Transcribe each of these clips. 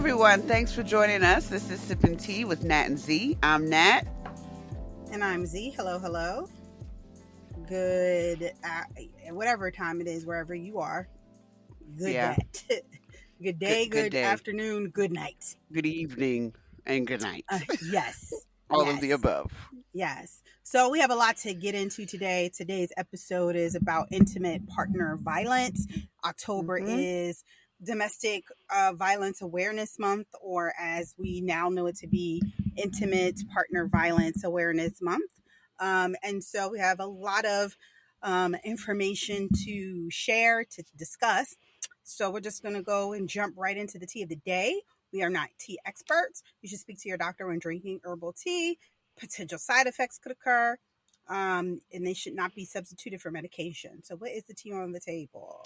everyone. Thanks for joining us. This is Sippin' Tea with Nat and Z. I'm Nat. And I'm Z. Hello, hello. Good, whatever time it is, wherever you are. Good Yeah, day. Good day, good good day, afternoon, good night. good evening, and good night. Yes, All of the yes, above. yes. So we have a lot to get into today. Today's episode is about intimate partner violence. October hmm is Domestic Violence Awareness Month, or as we now know it to be, Intimate Partner Violence Awareness Month. And so we have a lot of information to share, to discuss. So we're just going to go and jump right into the tea of the day. We are not tea experts. You should speak to your doctor when drinking herbal tea. Potential side effects could occur, and they should not be substituted for medication. So, what is the tea on the table?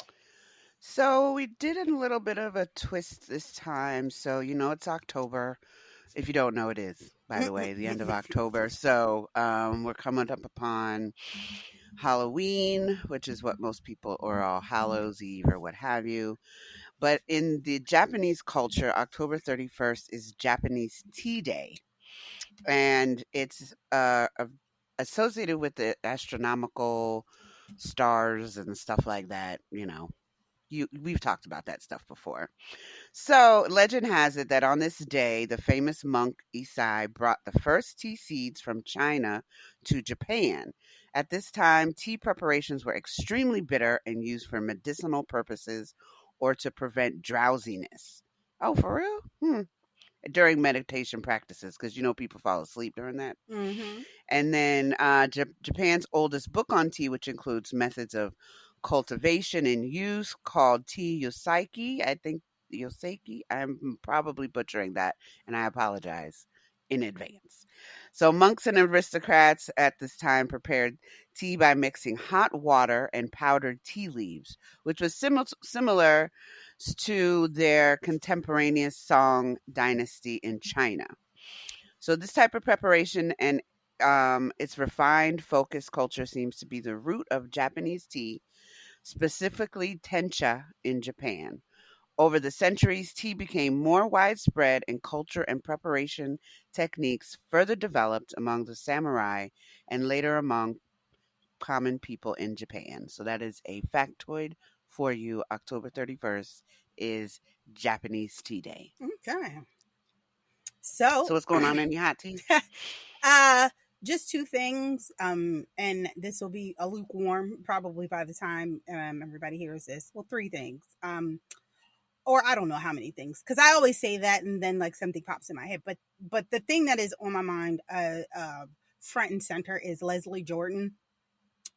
So we did a little bit of a twist this time. So it's October. If you don't know, it is, by the way, the end of October. So we're coming up upon Halloween, which is what most people, or All Hallows Eve, or what have you. But in the Japanese culture, October 31st is Japanese Tea Day. And it's associated with the astronomical stars and stuff like that. We've talked about that stuff before. So legend has it that on this day, the famous monk Isai brought the first tea seeds from China to Japan. At this time, tea preparations were extremely bitter and used for medicinal purposes or to prevent drowsiness. Oh, for real? During meditation practices, because people fall asleep during that. Mm-hmm. And then Japan's oldest book on tea, which includes methods of cultivation and use, called Tea Yosaki. I think Yosaki. I'm probably butchering that, and I apologize in advance. So monks and aristocrats at this time prepared tea by mixing hot water and powdered tea leaves, which was similar to their contemporaneous Song dynasty in China. So this type of preparation and its refined, focused culture seems to be the root of Japanese tea, specifically tencha in Japan. Over the centuries, tea became more widespread, and culture and preparation techniques further developed among the samurai and later among common people in Japan. So that is a factoid for you. October 31st is Japanese Tea Day. Okay. So, So what's going on in your hot tea? uh, just two things. And this will be a lukewarm probably by the time everybody hears this. Well, three things. Or I don't know how many things, because I always say that and then like something pops in my head. But the thing that is on my mind, front and center, is Leslie Jordan.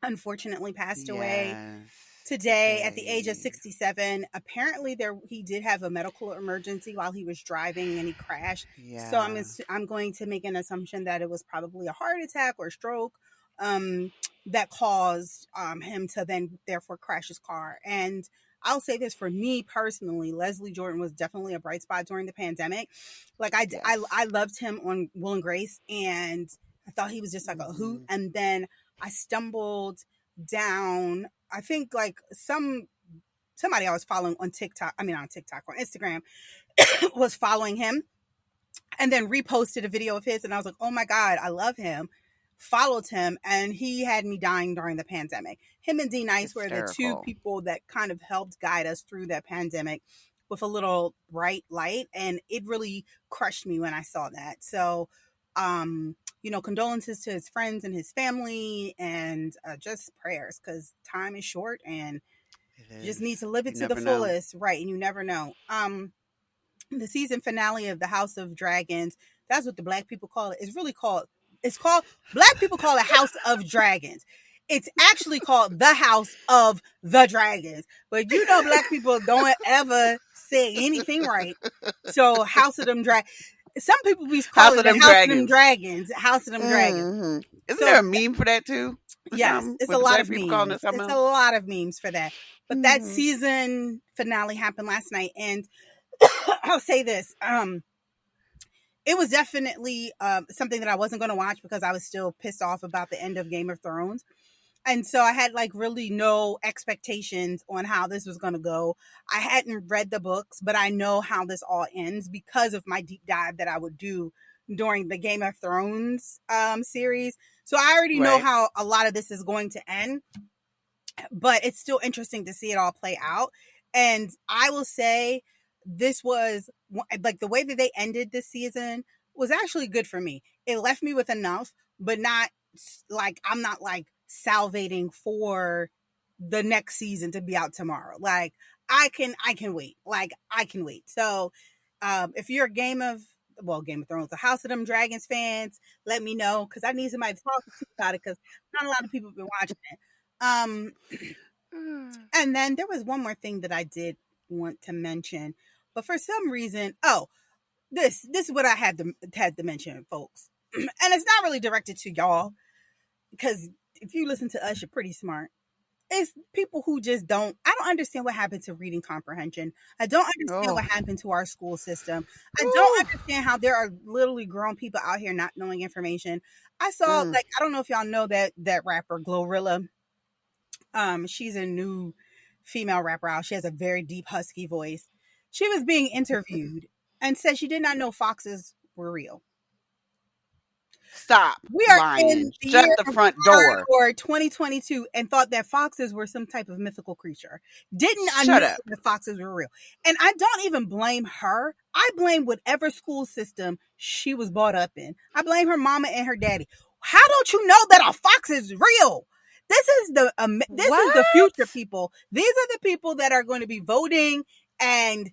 Unfortunately, passed away Yes, today at the age of today. 67. Apparently, he did have a medical emergency while he was driving and he crashed. So Yeah. I'm going to make an assumption that it was probably a heart attack or stroke, um, that caused him to then therefore crash his car. And I'll say this, for me personally, Leslie Jordan was definitely a bright spot during the pandemic. Like I Yes. loved him on Will and Grace, and I thought he was just like a hoot. Mhm. And then I stumbled down, I think, like somebody I was following on TikTok, I mean on TikTok, on Instagram, was following him and then reposted a video of his, and I was like, "Oh my god, I love him." Followed him, and he had me dying during the pandemic. Him and D Nice were the two Hysterical. people that kind of helped guide us through that pandemic with a little bright light, and it really crushed me when I saw that. So, condolences to his friends and his family, and just prayers, because time is short and It you just is. need to live it You to the never know. fullest, right? And you never know. The season finale of the House of Dragons, that's what the black people call it. It's called black people call it House of Dragons. It's actually called the House of the Dragons. But black people don't ever say anything right. So House of them dragons. Some people be House calling of it the them House of them Dragons. Dragons. House of them Dragons. Isn't So there a meme for that too? Or yes, something? it's a With the lot black of people calling it memes. something It's a else? lot of memes for that. But that Mm-hmm. season finale happened last night, and I'll say this. It was definitely something that I wasn't going to watch because I was still pissed off about the end of Game of Thrones. And so I had like really no expectations on how this was going to go. I hadn't read the books, but I know how this all ends because of my deep dive that I would do during the Game of Thrones series. So I already know Right. how a lot of this is going to end, but it's still interesting to see it all play out. And I will say this was like the way that they ended this season was actually good for me. It left me with enough, but not like I'm not like salivating for the next season to be out tomorrow. Like I can wait. Like I can wait. So if you're a Game of Thrones, the House of Them Dragons fans, let me know because I need somebody to talk to about it because not a lot of people have been watching it. Um, and then there was one more thing that I did want to mention, but for some reason, this is what I had to mention, folks. And it's not really directed to y'all because if you listen to us, you're pretty smart. It's people who just don't. I don't understand what happened to reading comprehension. I don't understand Oh. what happened to our school system. I don't Whew. understand how there are literally grown people out here not knowing information. I saw Mm. like I don't know if y'all know that rapper Glorilla. She's a new female rapper out. She has a very deep husky voice. She was being interviewed and said she did not know foxes were real. Stop We are lying. in the Shut year the of front our door. Lord 2022 and thought that foxes were some type of mythical creature. Didn't Shut understand up. that foxes were real. And I don't even blame her. I blame whatever school system she was brought up in. I blame her mama and her daddy. How don't you know that a fox is real? This is the future What? people. These are the people that are going to be voting and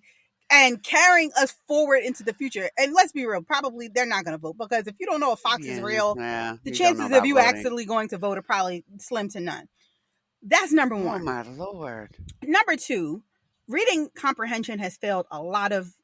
carrying us forward into the future. And let's be real, probably they're not going to vote because if you don't know if Fox is Yeah, real, yeah. the You don't know chances of about you voting. accidentally going to vote are probably slim to none. That's number Oh one. my lord. Number two, reading comprehension has failed a lot of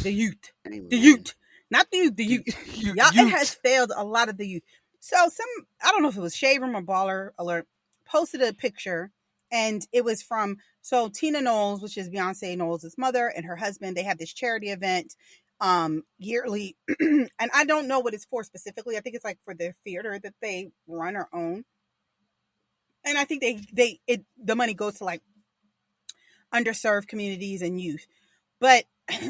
the youth. The Amen. youth. Not the youth, the The youth. you Y'all, it has ute. failed a lot of the youth. So I don't know if it was Shade Room or Baller Alert, posted a picture and it was from, so Tina Knowles, which is Beyonce Knowles' mother, and her husband, they have this charity event yearly. And I don't know what it's for specifically. I think it's like for their theater that they run or own. And I think the money goes to like underserved communities and youth. But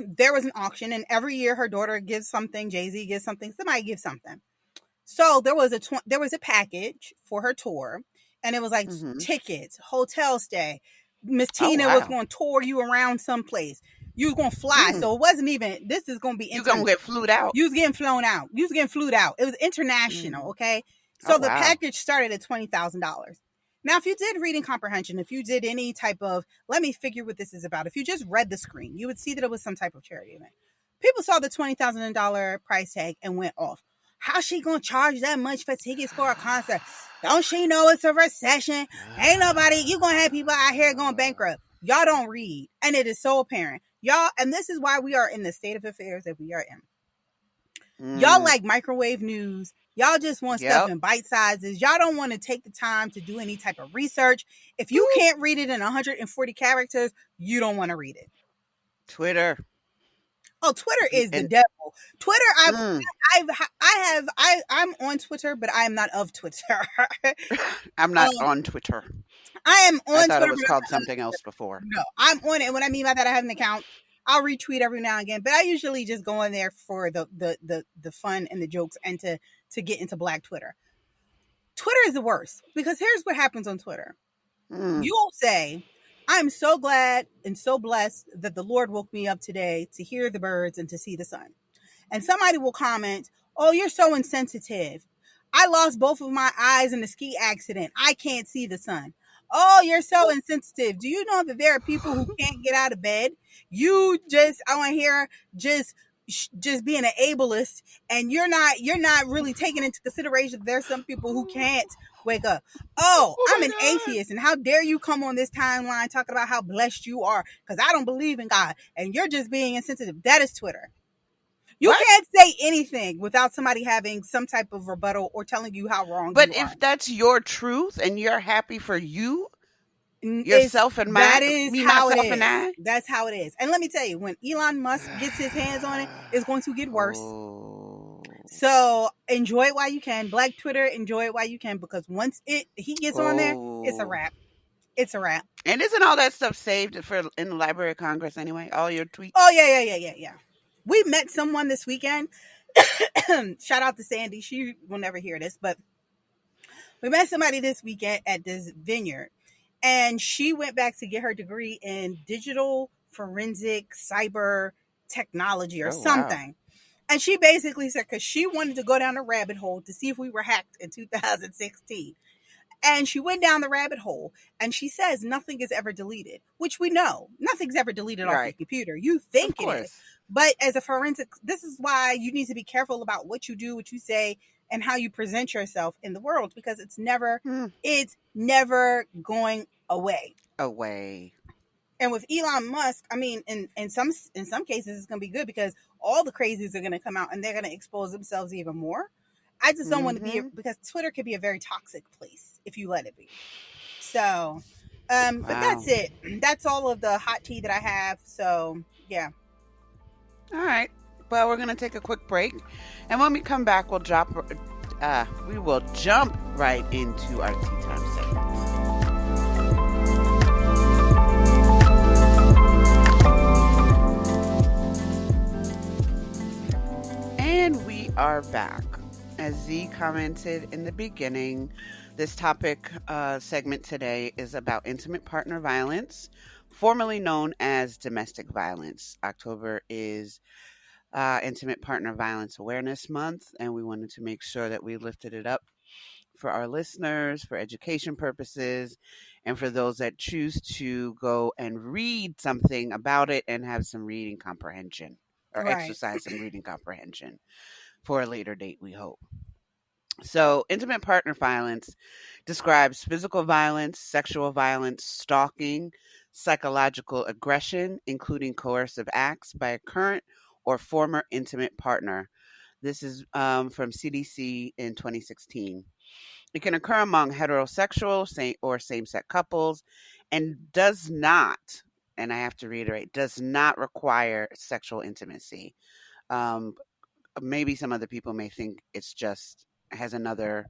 there was an auction, and every year her daughter gives something, Jay Z gives something, somebody gives something. So there was a package for her tour, and it was like Mm-hmm. tickets, hotel stay. Miss Oh Tina was wow. going to tour you around someplace. You was going to fly, Mm. so it wasn't even. This is going to be You gonna international. get flued out. You was getting flown out. You was getting flued out. It was international, Mm. okay? Oh So the wow. package started at $20,000. Now, if you did reading comprehension, if you did any type of, let me figure what this is about. If you just read the screen, you would see that it was some type of charity event. People saw the $20,000 price tag and went off. How's she gonna charge that much for tickets for a concert? Don't she know it's a recession? Ain't nobody, you gonna have people out here going bankrupt. Y'all don't read. And it is so apparent. Y'all, and this is why we are in the state of affairs that we are in. Y'all Mm. like microwave news. Y'all just want stuff Yep. in bite sizes. Y'all don't want to take the time to do any type of research. If you Ooh. can't read it in 140 characters, you don't want to read it. Twitter. Oh, Twitter If you is the and devil. Twitter, mm, I'm on Twitter, but I am not of Twitter. I'm not um, on Twitter. I am I on thought it Twitter, was but I'm called not of something else Twitter. before. No, I'm on it. And what I mean by that, I have an account. I'll retweet every now and again, but I usually just go in there for the fun and the jokes and to get into Black Twitter. Twitter is the worst because here's what happens on Twitter. Mm. You'll say, I'm so glad and so blessed that the Lord woke me up today to hear the birds and to see the sun. And somebody will comment, "Oh, you're so insensitive. I lost both of my eyes in a ski accident. I can't see the sun." Oh, you're so insensitive. Do you know that there are people who can't get out of bed? You just, I want to hear just just being an ableist, and you're not really taking into consideration that there's some people who can't wake up. Oh, Oh I'm my an god. atheist, and how dare you come on this timeline talking about how blessed you are because I don't believe in God, and you're just being insensitive. That is Twitter. You What? can't say anything without somebody having some type of rebuttal or telling you how wrong But you are. if that's your truth and you're happy for you, It's yourself and that my is me, how it myself and is. I. That's how it is. And let me tell you, when Elon Musk gets his hands on it, it's going to get worse. Oh. So enjoy it while you can. Black Twitter, enjoy it while you can, because once he gets on there, it's a Oh. wrap. It's a wrap. And isn't all that stuff saved for in the Library of Congress anyway? All your Oh tweets? yeah. We met someone this weekend. Shout out to Sandy. She will never hear this, but we met somebody this weekend at this vineyard, and she went back to get her degree in digital forensic cyber technology or Oh wow. something. And she basically said, because she wanted to go down a rabbit hole to see if we were hacked in 2016. And she went down the rabbit hole, and she says nothing is ever deleted, which we know nothing's ever deleted off your Right. computer. You Of think it is. course. But as a forensic, this is why you need to be careful about what you do, what you say, and how you present yourself in the world, because Hmm. it's never going away. Away. And with Elon Musk, I mean, in some cases, it's going to be good because all the crazies are going to come out and they're going to expose themselves even more. I just don't want to be, Mm-hmm. because Twitter could be a very toxic place if you let it be. So, but that's Wow. it. That's all of the hot tea that I have. So, yeah. All right. Well, we're gonna take a quick break, and when we come back, we'll drop. We will jump right into our tea time segments. And we are back. As Z commented in the beginning, this topic segment today is about intimate partner violence, formerly known as domestic violence. October is Intimate Partner Violence Awareness Month, and we wanted to make sure that we lifted it up for our listeners, for education purposes, and for those that choose to go and read something about it and have some reading comprehension or Right. exercise some reading comprehension for a later date, we hope. So, intimate partner violence describes physical violence, sexual violence, stalking, psychological aggression, including coercive acts by a current or former intimate partner. This is from CDC in 2016. It can occur among heterosexual or same sex couples and does not, and I have to reiterate, does not require sexual intimacy. Um, Maybe some other people may think it's just has another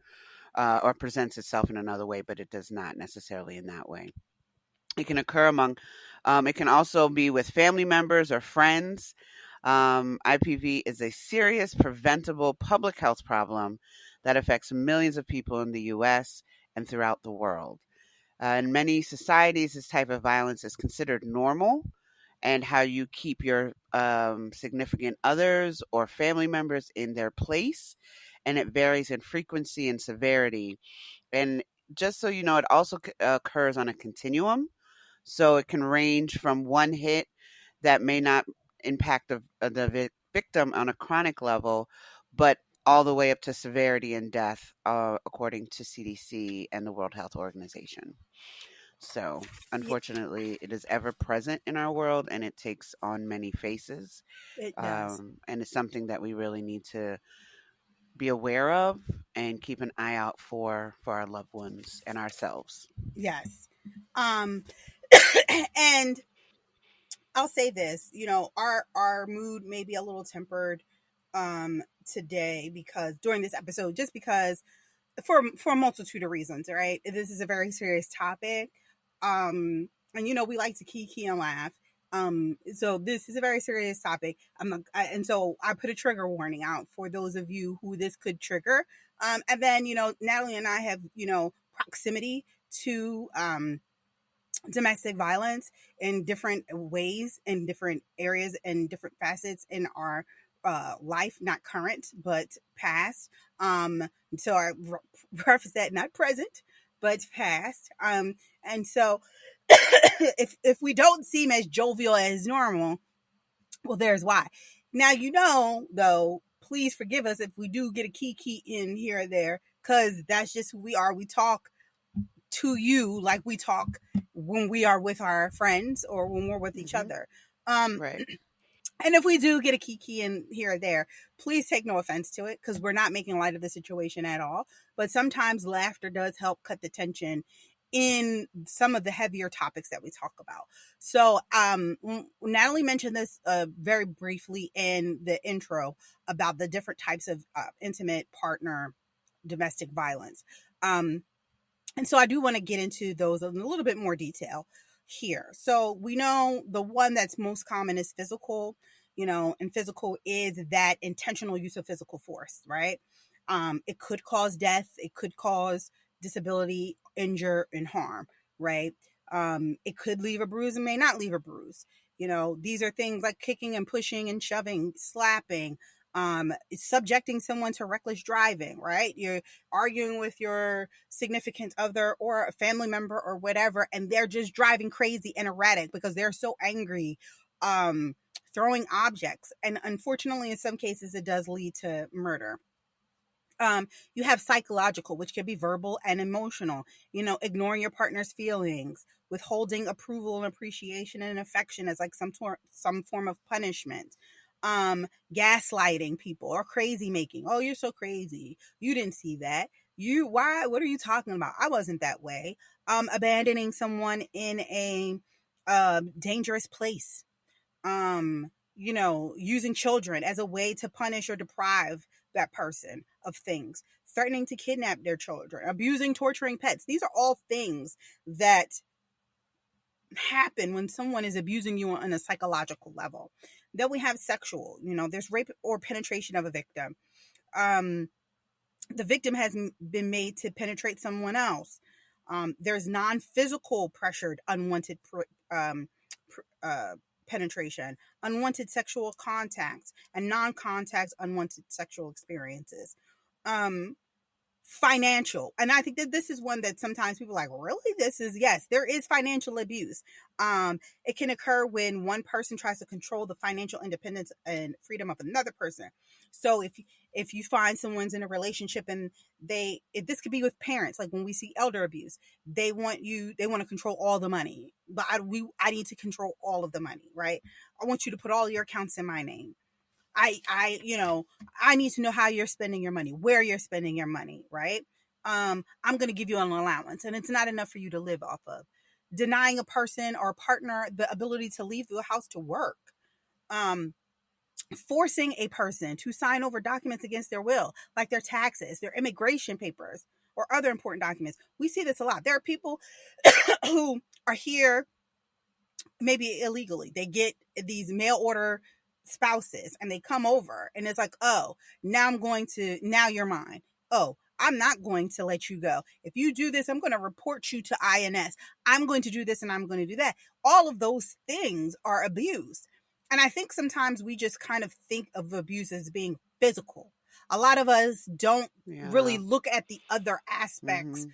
or presents itself in another way, but it does not necessarily in that way. It can occur among, it can also be with family members or friends. IPV is a serious, preventable public health problem that affects millions of people in the US and throughout the world. In many societies, this type of violence is considered normal, and how you keep your significant others or family members in their place. And it varies in frequency and severity. And just so you know, it also occurs on a continuum. So it can range from one hit that may not impact the victim on a chronic level, but all the way up to severity and death, according to CDC and the World Health Organization. So, Yeah, unfortunately, it is ever present in our world and it takes on many faces. it does. And it's something that we really need to be aware of and keep an eye out for our loved ones and ourselves. Yes. Um, and I'll say this, our mood may be a little tempered today, because during this episode, just because for a multitude of reasons, right? This is a very serious topic. And we like to kiki and laugh. So this is a very serious topic. And so I put a trigger warning out for those of you who this could trigger. And then, Natalie and I have, proximity to domestic violence in different ways, in different areas, and different facets in our life, not current but past. So I preface that, not present but past. And so if we don't seem as jovial as normal, well, there's why. Now, though, please forgive us if we do get a kiki in here or there, because that's just who we are. We talk to you like we talk when we are with our friends or when we're with each Hmm. other. Um, Right. and if we do get a kiki in here or there, please take no offense to it, because we're not making light of the situation at all. But sometimes laughter does help cut the tension in some of the heavier topics that we talk about. So, Natalie mentioned this very briefly in the intro about the different types of intimate partner domestic violence. Um, and so I do want to get into those in a little bit more detail here. So we know the one that's most common is physical, and physical is that intentional use of physical force, right? It could cause death, it could cause disability, injure, and harm, right? It could leave a bruise and may not leave a bruise. These are things like kicking and pushing and shoving, slapping, subjecting someone to reckless driving, right? You're arguing with your significant other or a family member or whatever, and they're just driving crazy and erratic because they're so angry, throwing objects. And unfortunately, in some cases, it does lead to murder. You have psychological, which can be verbal and emotional, ignoring your partner's feelings, withholding approval and appreciation and affection as like some form of punishment. Gaslighting people or crazy making. Oh, you're so crazy. You didn't see that. What are you talking about? I wasn't that way. Abandoning someone in a dangerous place. Using children as a way to punish or deprive that person of things, threatening to kidnap their children, abusing, torturing pets. These are all things that happen when someone is abusing you on a psychological level. Then we have sexual, there's rape or penetration of a victim. Um, the victim has been made to penetrate someone else. There's non-physical pressured unwanted penetration, unwanted sexual contacts, and non-contact unwanted sexual experiences. Um, Financial, and I think that this is one that sometimes people are like, really, this is, yes, there is financial abuse. It can occur when one person tries to control the financial independence and freedom of another person. So if you find someone's in a relationship and this could be with parents, like when we see elder abuse, they want to control all the money, but I need to control all of the money, right? I want you to put all your accounts in my name. I need to know how you're spending your money, where you're spending your money, right? I'm going to give you an allowance, and it's not enough for you to live off of. Denying a person or a partner the ability to leave the house to work. Um, Forcing a person to sign over documents against their will, like their taxes, their immigration papers, or other important documents. We see this a lot. There are people who are here maybe illegally. They get these mail order spouses and they come over and it's like, oh, now you're mine. Oh, I'm not going to let you go. If you do this, I'm going to report you to INS. I'm going to do this and I'm going to do that. All of those things are abuse. And I think sometimes we just kind of think of abuse as being physical. A lot of us don't really Yeah. look at the other aspects Mhm.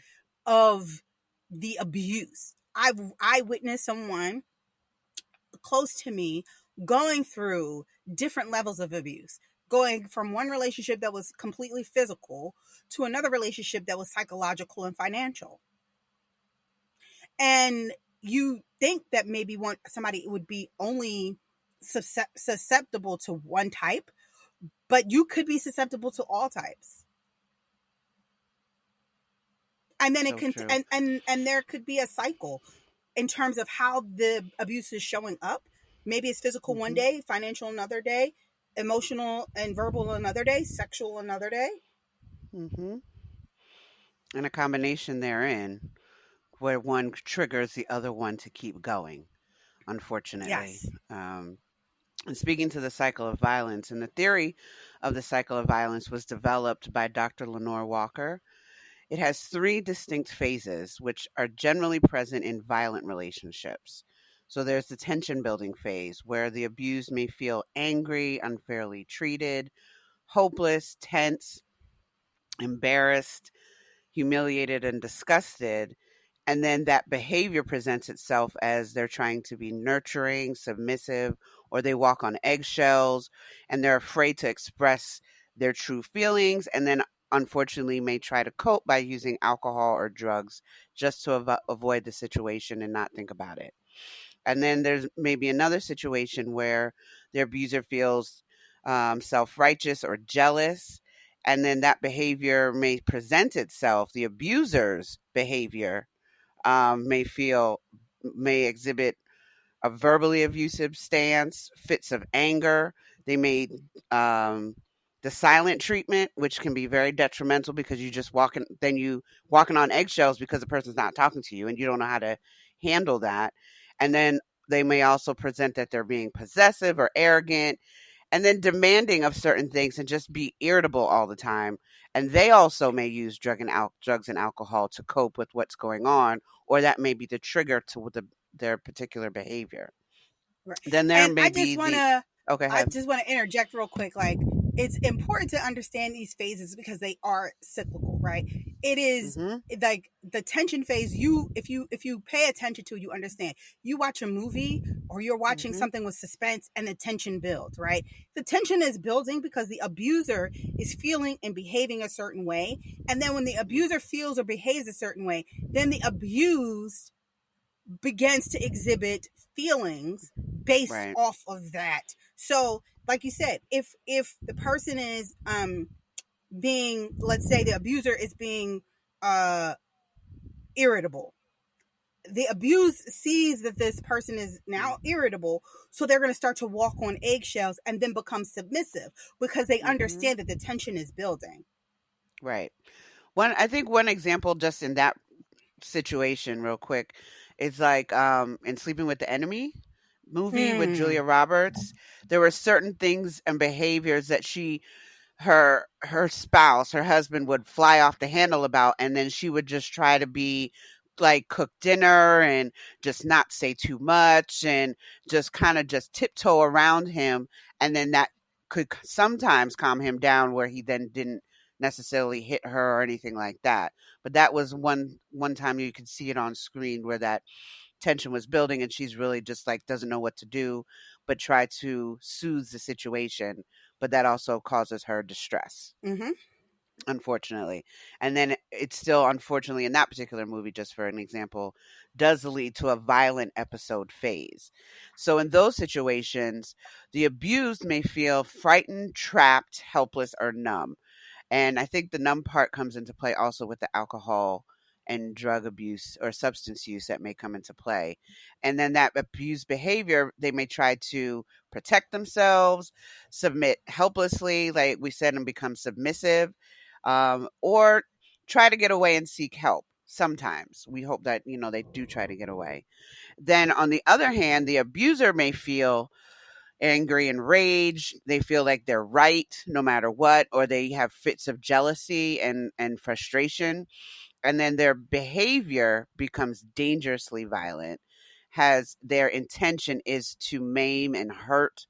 of the abuse. I witnessed someone close to me going through different levels of abuse, going from one relationship that was completely physical to another relationship that was psychological and financial. And you think that maybe somebody would be only susceptible to one type, but you could be susceptible to all types. And then it So can, true. and there could be a cycle in terms of how the abuse is showing up. Maybe it's physical one Mhm. day, financial another day, emotional and verbal another day, sexual another day. Mhm. And a combination therein where one triggers the other one to keep going, unfortunately. Yes. And speaking to the cycle of violence, and the theory of the cycle of violence was developed by Dr. Lenore Walker. It has three distinct phases, which are generally present in violent relationships. So there's the tension building phase, where the abused may feel angry, unfairly treated, hopeless, tense, embarrassed, humiliated, and disgusted. And then that behavior presents itself as they're trying to be nurturing, submissive, or they walk on eggshells and they're afraid to express their true feelings. And then, unfortunately, may try to cope by using alcohol or drugs just to avoid the situation and not think about it. And then there's maybe another situation where the abuser feels self righteous or jealous. And then that behavior may present itself, the abuser's behavior may exhibit a verbally abusive stance, fits of anger. They may um, the silent treatment, which can be very detrimental because you walking on eggshells because the person's not talking to you and you don't know how to handle that. And then they may also present that they're being possessive or arrogant and then demanding of certain things and just be irritable all the time. And they also may use drugs and alcohol to cope with what's going on, or that may be the trigger to their particular behavior. Right. Then there And may be the okay, I have just want to interject real quick. Like, it's important to understand these phases because they are cyclical, right? It is mm-hmm, like the tension phase. If you pay attention to, you understand. You watch a movie or you're watching mm-hmm, something with suspense, and the tension builds, right? The tension is building because the abuser is feeling and behaving a certain way, and then when the abuser feels or behaves a certain way, then the abused begins to exhibit feelings based right, off of that. So, like you said, if the person is being, let's say the abuser is being uh irritable, the abused sees that this person is now irritable, so they're going to start to walk on eggshells and then become submissive because they mm-hmm, understand that the tension is building. right. I think one example just in that situation, real quick, is like in Sleeping with the Enemy movie with Hmm. Julia Roberts. There were certain things and behaviors that her spouse, her husband would fly off the handle about, and then she would just try to be like cook dinner and just not say too much and just kind of just tiptoe around him, and then that could sometimes calm him down where he then didn't necessarily hit her or anything like that. But that was one time you could see it on screen where that tension was building and she's really just like doesn't know what to do but try to soothe the situation, but that also causes her distress, Mm-hmm. unfortunately. And then it's still, unfortunately, in that particular movie, just for an example, does lead to a violent episode phase. So in those situations, the abused may feel frightened, trapped, helpless, or numb. And I think the numb part comes into play also with the alcohol and drug abuse or substance use that may come into play. And then that abused behavior, they may try to protect themselves, submit helplessly, like we said, and become submissive, or try to get away and seek help. Sometimes we hope that, they do try to get away. Then on the other hand, the abuser may feel angry and rage. They feel like they're right no matter what, or they have fits of jealousy and frustration. And then their behavior becomes dangerously violent, has their intention is to maim and hurt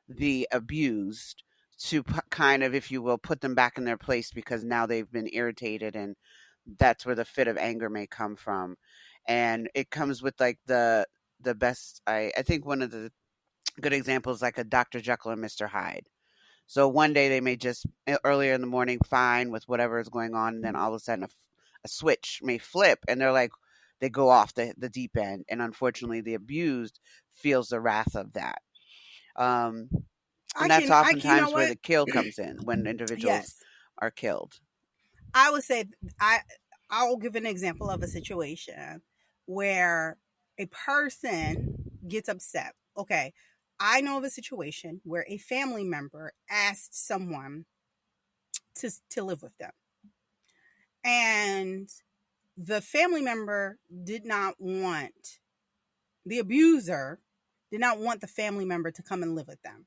the abused, to kind of, if you will, put them back in their place because now they've been irritated, and that's where the fit of anger may come from. And it comes with like the best, I think one of the good example is like a Dr. Jekyll and Mr. Hyde. So one day they may just earlier in the morning fine with whatever is going on, and then all of a sudden a switch may flip, and they go off the deep end, and unfortunately the abused feels the wrath of that. Um, and that's You know oftentimes where what? the kill comes in when individuals Yes. are killed. I would say I I'll give an example of a situation where a person gets upset. Okay. I know of a situation where a family member asked someone to live with them. And the family member did not want the abuser did not want the family member to come and live with them.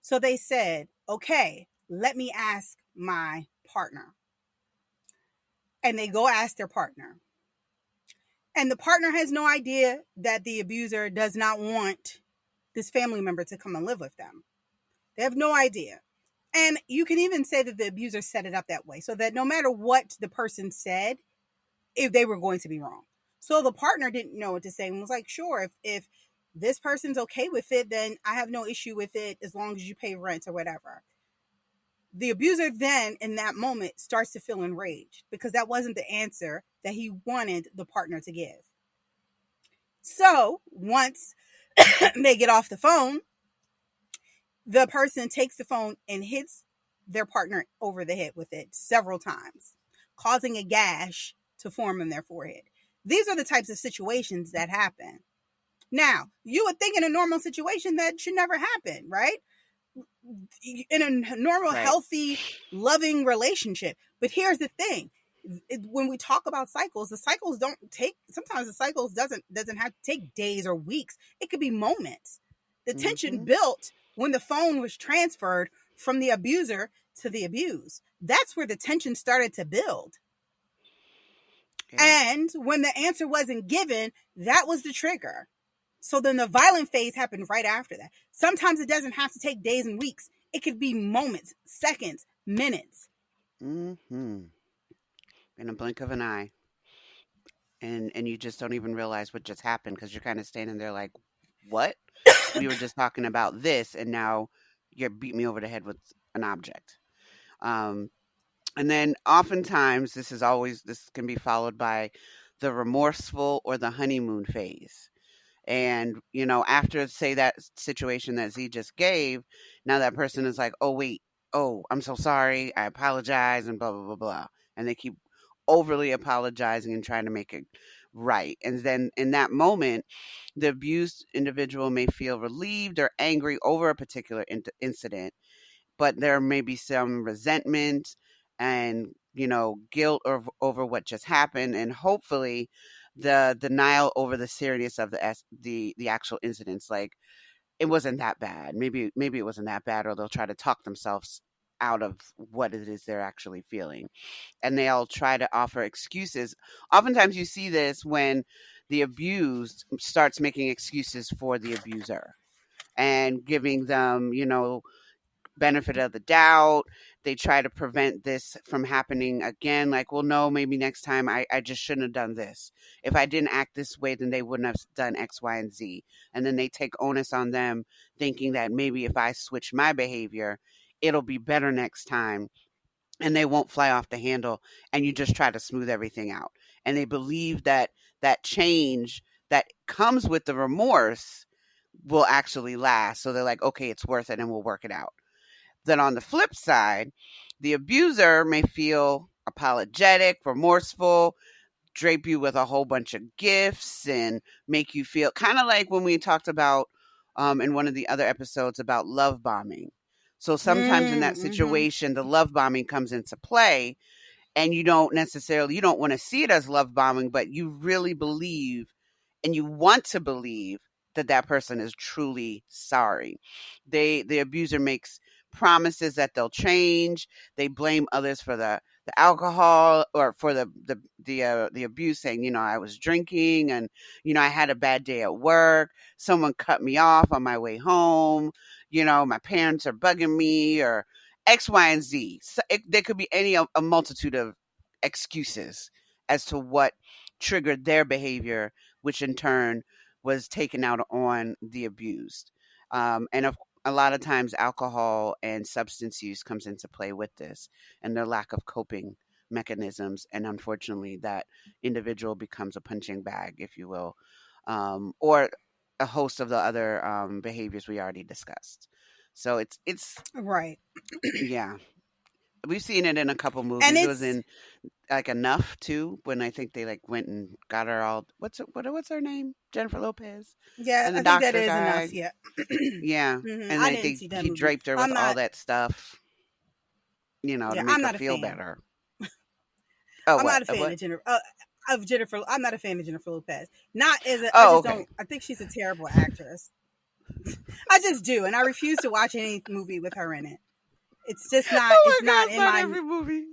So they said, "Okay, let me ask my partner." And they go ask their partner. And the partner has no idea that the abuser does not want this family member to come and live with them. They have no idea. And you can even say that the abuser set it up that way so that no matter what the person said, if they were going to be wrong. So the partner didn't know what to say and was like, sure, if this person's okay with it, then I have no issue with it as long as you pay rent or whatever. The abuser then in that moment starts to feel enraged because that wasn't the answer that he wanted the partner to give. So once they get off the phone, the person takes the phone and hits their partner over the head with it several times, causing a gash to form in their forehead. These are the types of situations that happen. Now, you would think in a normal situation that should never happen, right? In a normal, Right. healthy, loving relationship. But here's the thing. When we talk about cycles, the cycles don't take, sometimes the cycles doesn't have to take days or weeks. It could be moments. The tension Mhm. built when the phone was transferred from the abuser to the abused. That's where the tension started to build. Yep. And when the answer wasn't given, that was the trigger. So then the violent phase happened right after that. Sometimes it doesn't have to take days and weeks. It could be moments, seconds, minutes. Mhm. In a blink of an eye, and you just don't even realize what just happened because you're kind of standing there like, what? We were just talking about this, and now you're beating me over the head with an object. Um, and then oftentimes this can be followed by the remorseful or the honeymoon phase. And, after, say, that situation that Z just gave, now that person is like, oh, wait, oh, I'm so sorry. I apologize, and blah, blah, blah, blah. And they keep overly apologizing and trying to make it right. And then in that moment, the abused individual may feel relieved or angry over a particular incident, but there may be some resentment and guilt over what just happened, and hopefully the denial over the seriousness of the actual incidents. Like, it wasn't that bad. Maybe it wasn't that bad, or they'll try to talk themselves out of what it is they're actually feeling, and they'll try to offer excuses. Oftentimes you see this when the abused starts making excuses for the abuser and giving them, benefit of the doubt. They try to prevent this from happening again. Like, well, no, maybe next time I just shouldn't have done this. If I didn't act this way, then they wouldn't have done X, Y, and Z. And then they take onus on them, thinking that maybe if I switch my behavior, it'll be better next time and they won't fly off the handle. And you just try to smooth everything out. And they believe that that change that comes with the remorse will actually last. So they're like, okay, it's worth it and we'll work it out. Then on the flip side, the abuser may feel apologetic, remorseful, drape you with a whole bunch of gifts, and make you feel kind of like when we talked about in one of the other episodes about love bombing. So sometimes in that Mm-hmm. situation, the love bombing comes into play, and you don't want to see it as love bombing, but you really believe and you want to believe that that person is truly sorry. The abuser makes promises that they'll change. They blame others for the alcohol or for the abuse, saying, I was drinking, and I had a bad day at work. Someone cut me off on my way home. My parents are bugging me, or X, Y, and Z. So there could be a multitude of excuses as to what triggered their behavior, which in turn was taken out on the abused. And a lot of times, alcohol and substance use comes into play with this, and their lack of coping mechanisms. And unfortunately, that individual becomes a punching bag, if you will, or a host of the other behaviors we already discussed. So it's Right. yeah, we've seen it in a couple And movies. It was it's, in like Enough too, when I think they like went and got her all what's her name? Jennifer Lopez yeah, and the I think that doctor is guy. enough. Yeah. Yeah. And I didn't see that he movie. draped her with I'm all not, that stuff, to yeah, make I'm her not a feel fan. better. Oh, I'm what? not a Of fan what? of Jennifer. I'm not a fan of Jennifer Lopez. Not as a, I Oh, just okay. don't, I think she's a terrible actress. I just do. And I refuse to watch any movie with her in it. It's just not, Oh my God, it's not every movie.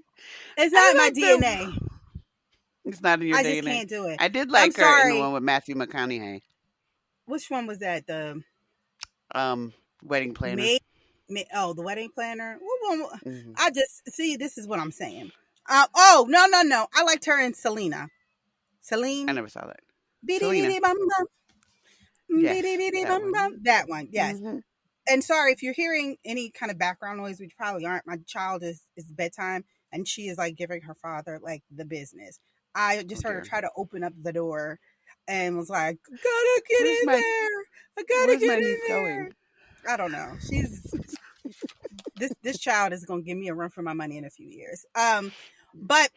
it's not in I my like them. DNA. It's not in your I just DNA. can't do it. I did I'm like her in the sorry. one with Matthew McConaughey. Which one was that? The Um, Wedding Planner. May, oh, the wedding planner. Hmm. I just see. This is what I'm saying. Oh, no, no, no. I liked her in Selena. I Celine. never saw that. Biddy Selena. biddy bum bum. Biddy Yes, biddy that bum bum. one. That one. Yes. Hmm. And sorry if you're hearing any kind of background noise, which probably aren't. My child is bedtime, and she is like giving her father like the business. I Oh just heard her dear. try to open up the door, and was like, "Gotta get Where's in my there! I gotta Where's get my in niece going? there!" I don't know. She's this child is gonna give me a run for my money in a few years. But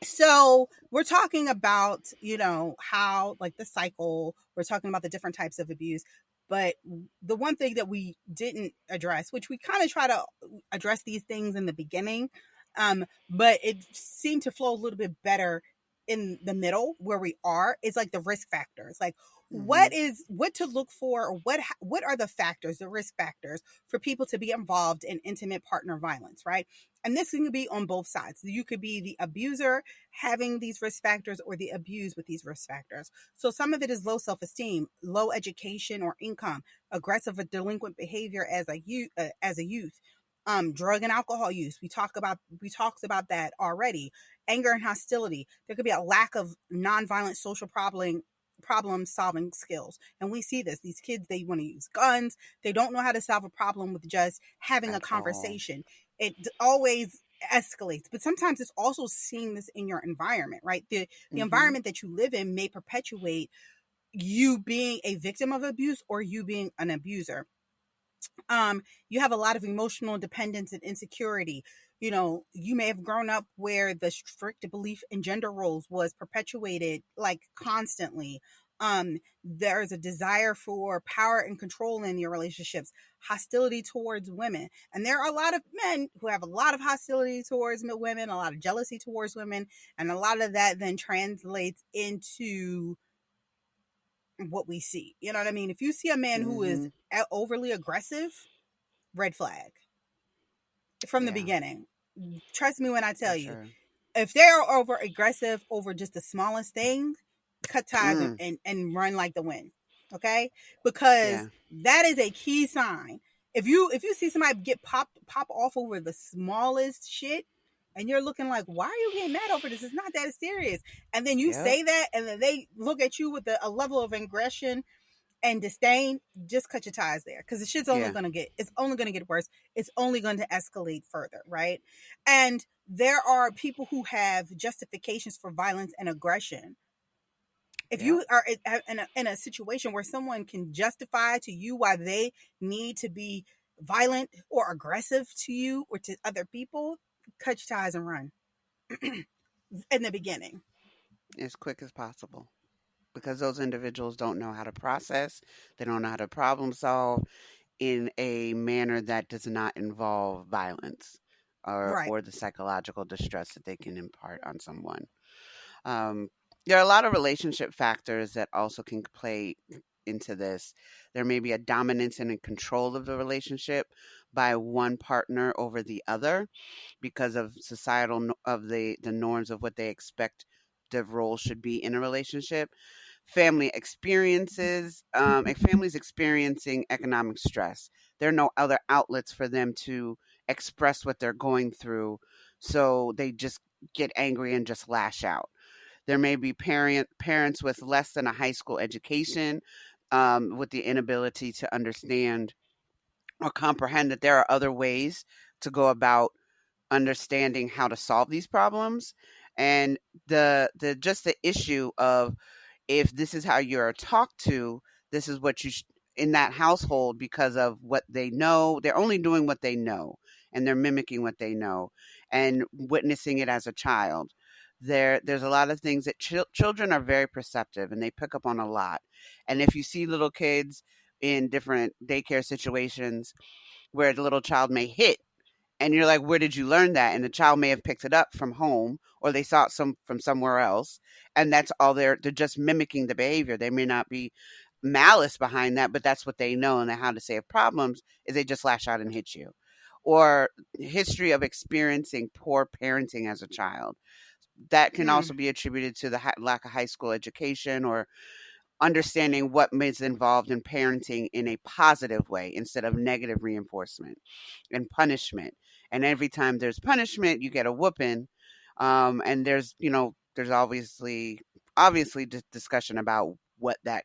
So we're talking about, how, like, the cycle, we're talking about the different types of abuse. But the one thing that we didn't address, which we kind of try to address these things in the beginning, but it seemed to flow a little bit better in the middle where we are, is like the risk factors. Like, Mhm. what to look for, or what are the factors, the risk factors for people to be involved in intimate partner violence, right? And this can be on both sides. You could be the abuser having these risk factors, or the abused with these risk factors. So some of it is low self-esteem, low education or income, aggressive or delinquent behavior as a youth, drug and alcohol use. We talked about that already. Anger and hostility. There could be a lack of nonviolent social problem solving skills. And we see this. These kids, they want to use guns. They don't know how to solve a problem with just having a At all. conversation. It always escalates. But sometimes it's also seeing this in your environment, right? The Mhm. environment that you live in may perpetuate you being a victim of abuse or you being an abuser. You have a lot of emotional dependence and insecurity. You may have grown up where the strict belief in gender roles was perpetuated, like, constantly. There's a desire for power and control in your relationships, hostility towards women. And there are a lot of men who have a lot of hostility towards women, a lot of jealousy towards women, and a lot of that then translates into what we see. You know what I mean? If you see a man who is Mhm. overly aggressive, red flag from the Yeah, beginning. Trust me when I for tell you, sure. if they're over aggressive over just the smallest thing, cut ties Mm. and run like the wind. Okay? Because Yeah. that is a key sign. If you see somebody get pop off over the smallest shit, and you're looking like, why are you getting mad over this? It's not that serious. And then you Yep. say that, and then they look at you with a level of aggression and disdain. Just cut your ties there, because the shit's only Yeah. gonna get it's only gonna get worse. It's only going to escalate further, right? And there are people who have justifications for violence and aggression. If Yep. you are in a situation where someone can justify to you why they need to be violent or aggressive to you or to other people, cut your ties and run in the beginning. As quick as possible. Because those individuals don't know how to process, they don't know how to problem solve in a manner that does not involve violence Right. or the psychological distress that they can impart on someone. Um, there are a lot of relationship factors that also can play into this. There may be a dominance and a control of the relationship by one partner over the other because of societal of the norms of what they expect the role should be in a relationship. Family experiences, if families experiencing economic stress, there are no other outlets for them to express what they're going through, so they just get angry and just lash out. There may be parents with less than a high school education, with the inability to understand or comprehend that there are other ways to go about understanding how to solve these problems. And the just the issue of, if this is how you're talked to, this is what in that household, because of what they know. They're only doing what they know, and they're mimicking what they know, and witnessing it as a child. There's a lot of things that children are very perceptive, and they pick up on a lot. And if you see little kids in different daycare situations where the little child may hit, and you're like, where did you learn that? And the child may have picked it up from home, or they saw it from somewhere else, and that's all. They're just mimicking the behavior. They may not be malice behind that, but that's what they know. And how to save problems is they just lash out and hit you. Or history of experiencing poor parenting as a child, that can Mm, also be attributed to the lack of high school education, or understanding what is involved in parenting in a positive way instead of negative reinforcement and punishment. And every time there's punishment, you get a whooping. And there's obviously discussion about what that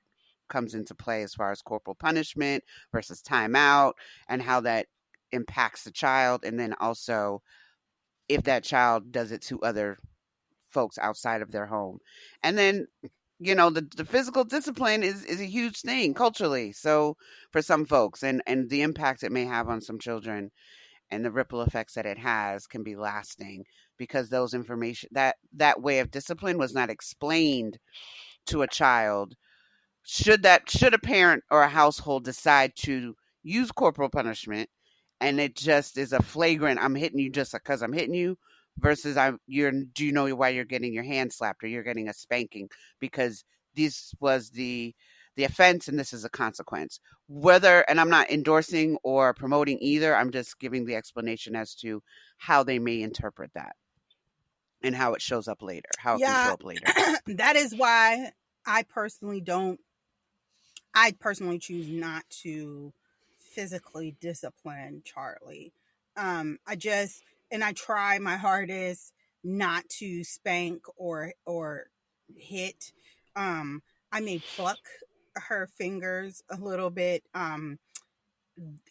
comes into play as far as corporal punishment versus timeout, and how that impacts the child, and then also if that child does it to other folks outside of their home. And then, the physical discipline is a huge thing culturally. So for some folks, and the impact it may have on some children. and the ripple effects that it has can be lasting because those information that way of discipline was not explained to a child. Should a parent or a household decide to use corporal punishment, and it just is a flagrant I'm hitting you just because I'm hitting you, versus I'm you're do you know why you're getting your hand slapped or you're getting a spanking because this was the offense and this is a consequence. Whether, and I'm not endorsing or promoting either, I'm just giving the explanation as to how they may interpret that and how it shows up later, how it can show Yeah, up later. that is why I personally don't I personally choose not to physically discipline Charlie. I just and I try my hardest not to spank or hit. Um, I may pluck her fingers a little bit.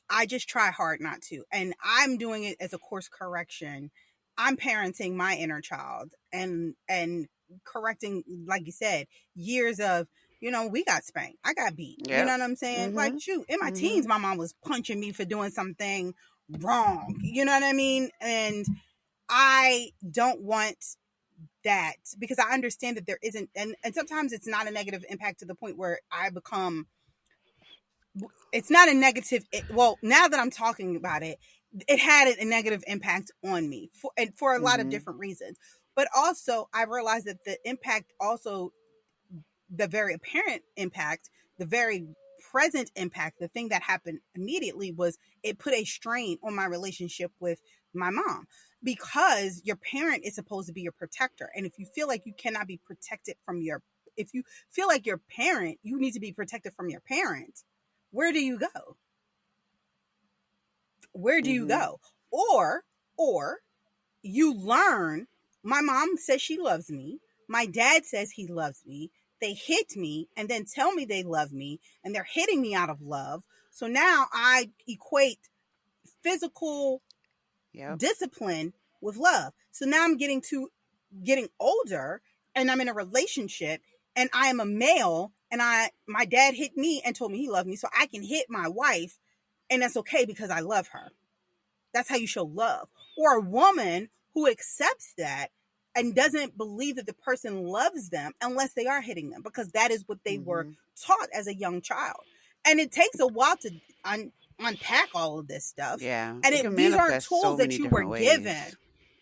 I just try hard not to. And I'm doing it as a course correction. I'm parenting my inner child and correcting, like you said, years of, we got spanked. I got beat. You know Yep. what I'm saying? Like, Mhm. shoot, in my teens, Mhm. my mom was punching me for doing something wrong. You know what I mean? And I don't want that because I understand that there isn't, and sometimes it's not a negative impact to the point where I become it's not a negative well, now that I'm talking about it, it had a negative impact on me for a lot of Mhm. different reasons. But also I realized that the impact also the very apparent impact, the very present impact, the thing that happened immediately was it put a strain on my relationship with my mom because your parent is supposed to be your protector. And if you feel like you cannot be protected from if you feel like your parent, you need to be protected from your parent, where do you go? Where do you Mhm. go? Or you learn my mom says she loves me, my dad says he loves me, they hit me and then tell me they love me and they're hitting me out of love. So now I equate physical Yep. discipline with love. So now I'm getting older and I'm in a relationship and I am a male and I my dad hit me and told me he loved me so I can hit my wife and that's okay because I love her. That's how you show love. Or a woman who accepts that and doesn't believe that the person loves them unless they are hitting them because that is what they were Mhm. taught as a young child. And it takes a while to unpack all of this stuff. Yeah. And It can these aren't manifest tools so that many you were different ways. given.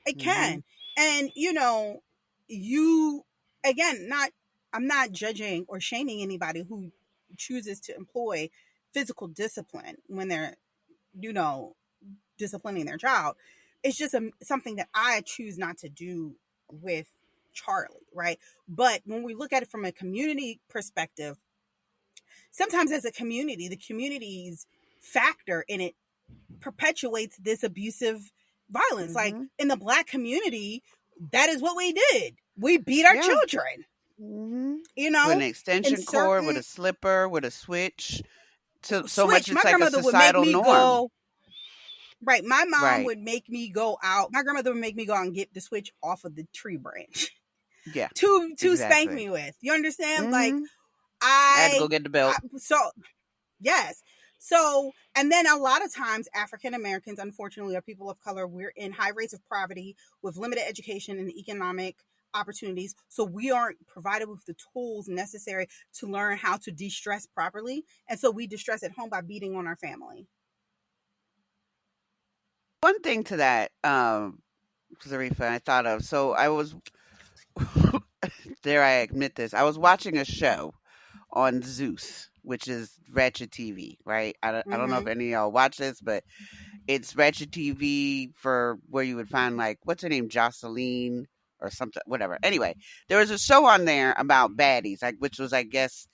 It Mhm. can. And you again, not I'm not judging or shaming anybody who chooses to employ physical discipline when they're, you know, disciplining their child. It's just something that I choose not to do with Charlie, right? But when we look at it from a community perspective, sometimes as a community, the community's factor in it perpetuates this abusive violence. Like Mhm. in the Black community, that is what we did. We beat our Yeah. children, Mhm. you With an know, in extension cord, with certain a slipper, with a switch. So much switch. it's My like a grandmother would make societal me norm. go. Right, my mom Right. would make me go out. My grandmother would make me go out and get the switch off of the tree branch Yeah. to spank Exactly. me with. You understand? Like Mhm. I had to go I, get the belt. so yes. So and then a lot of times African Americans, unfortunately, are people of color. We're in high rates of poverty with limited education and economic opportunities. So we aren't provided with the tools necessary to learn how to de-stress properly. And so we distress at home by beating on our family. One thing to that, Zarifa, I thought of. So I was, dare I admit this, I was watching a show on Zeus, which is Ratchet TV, right? I don't know if Mm-hmm. any of y'all watch this, but it's Ratchet TV for where you would find, like, what's her name? Jocelyn or something, whatever. Anyway, there was a show on there about baddies, like, which was, I guess,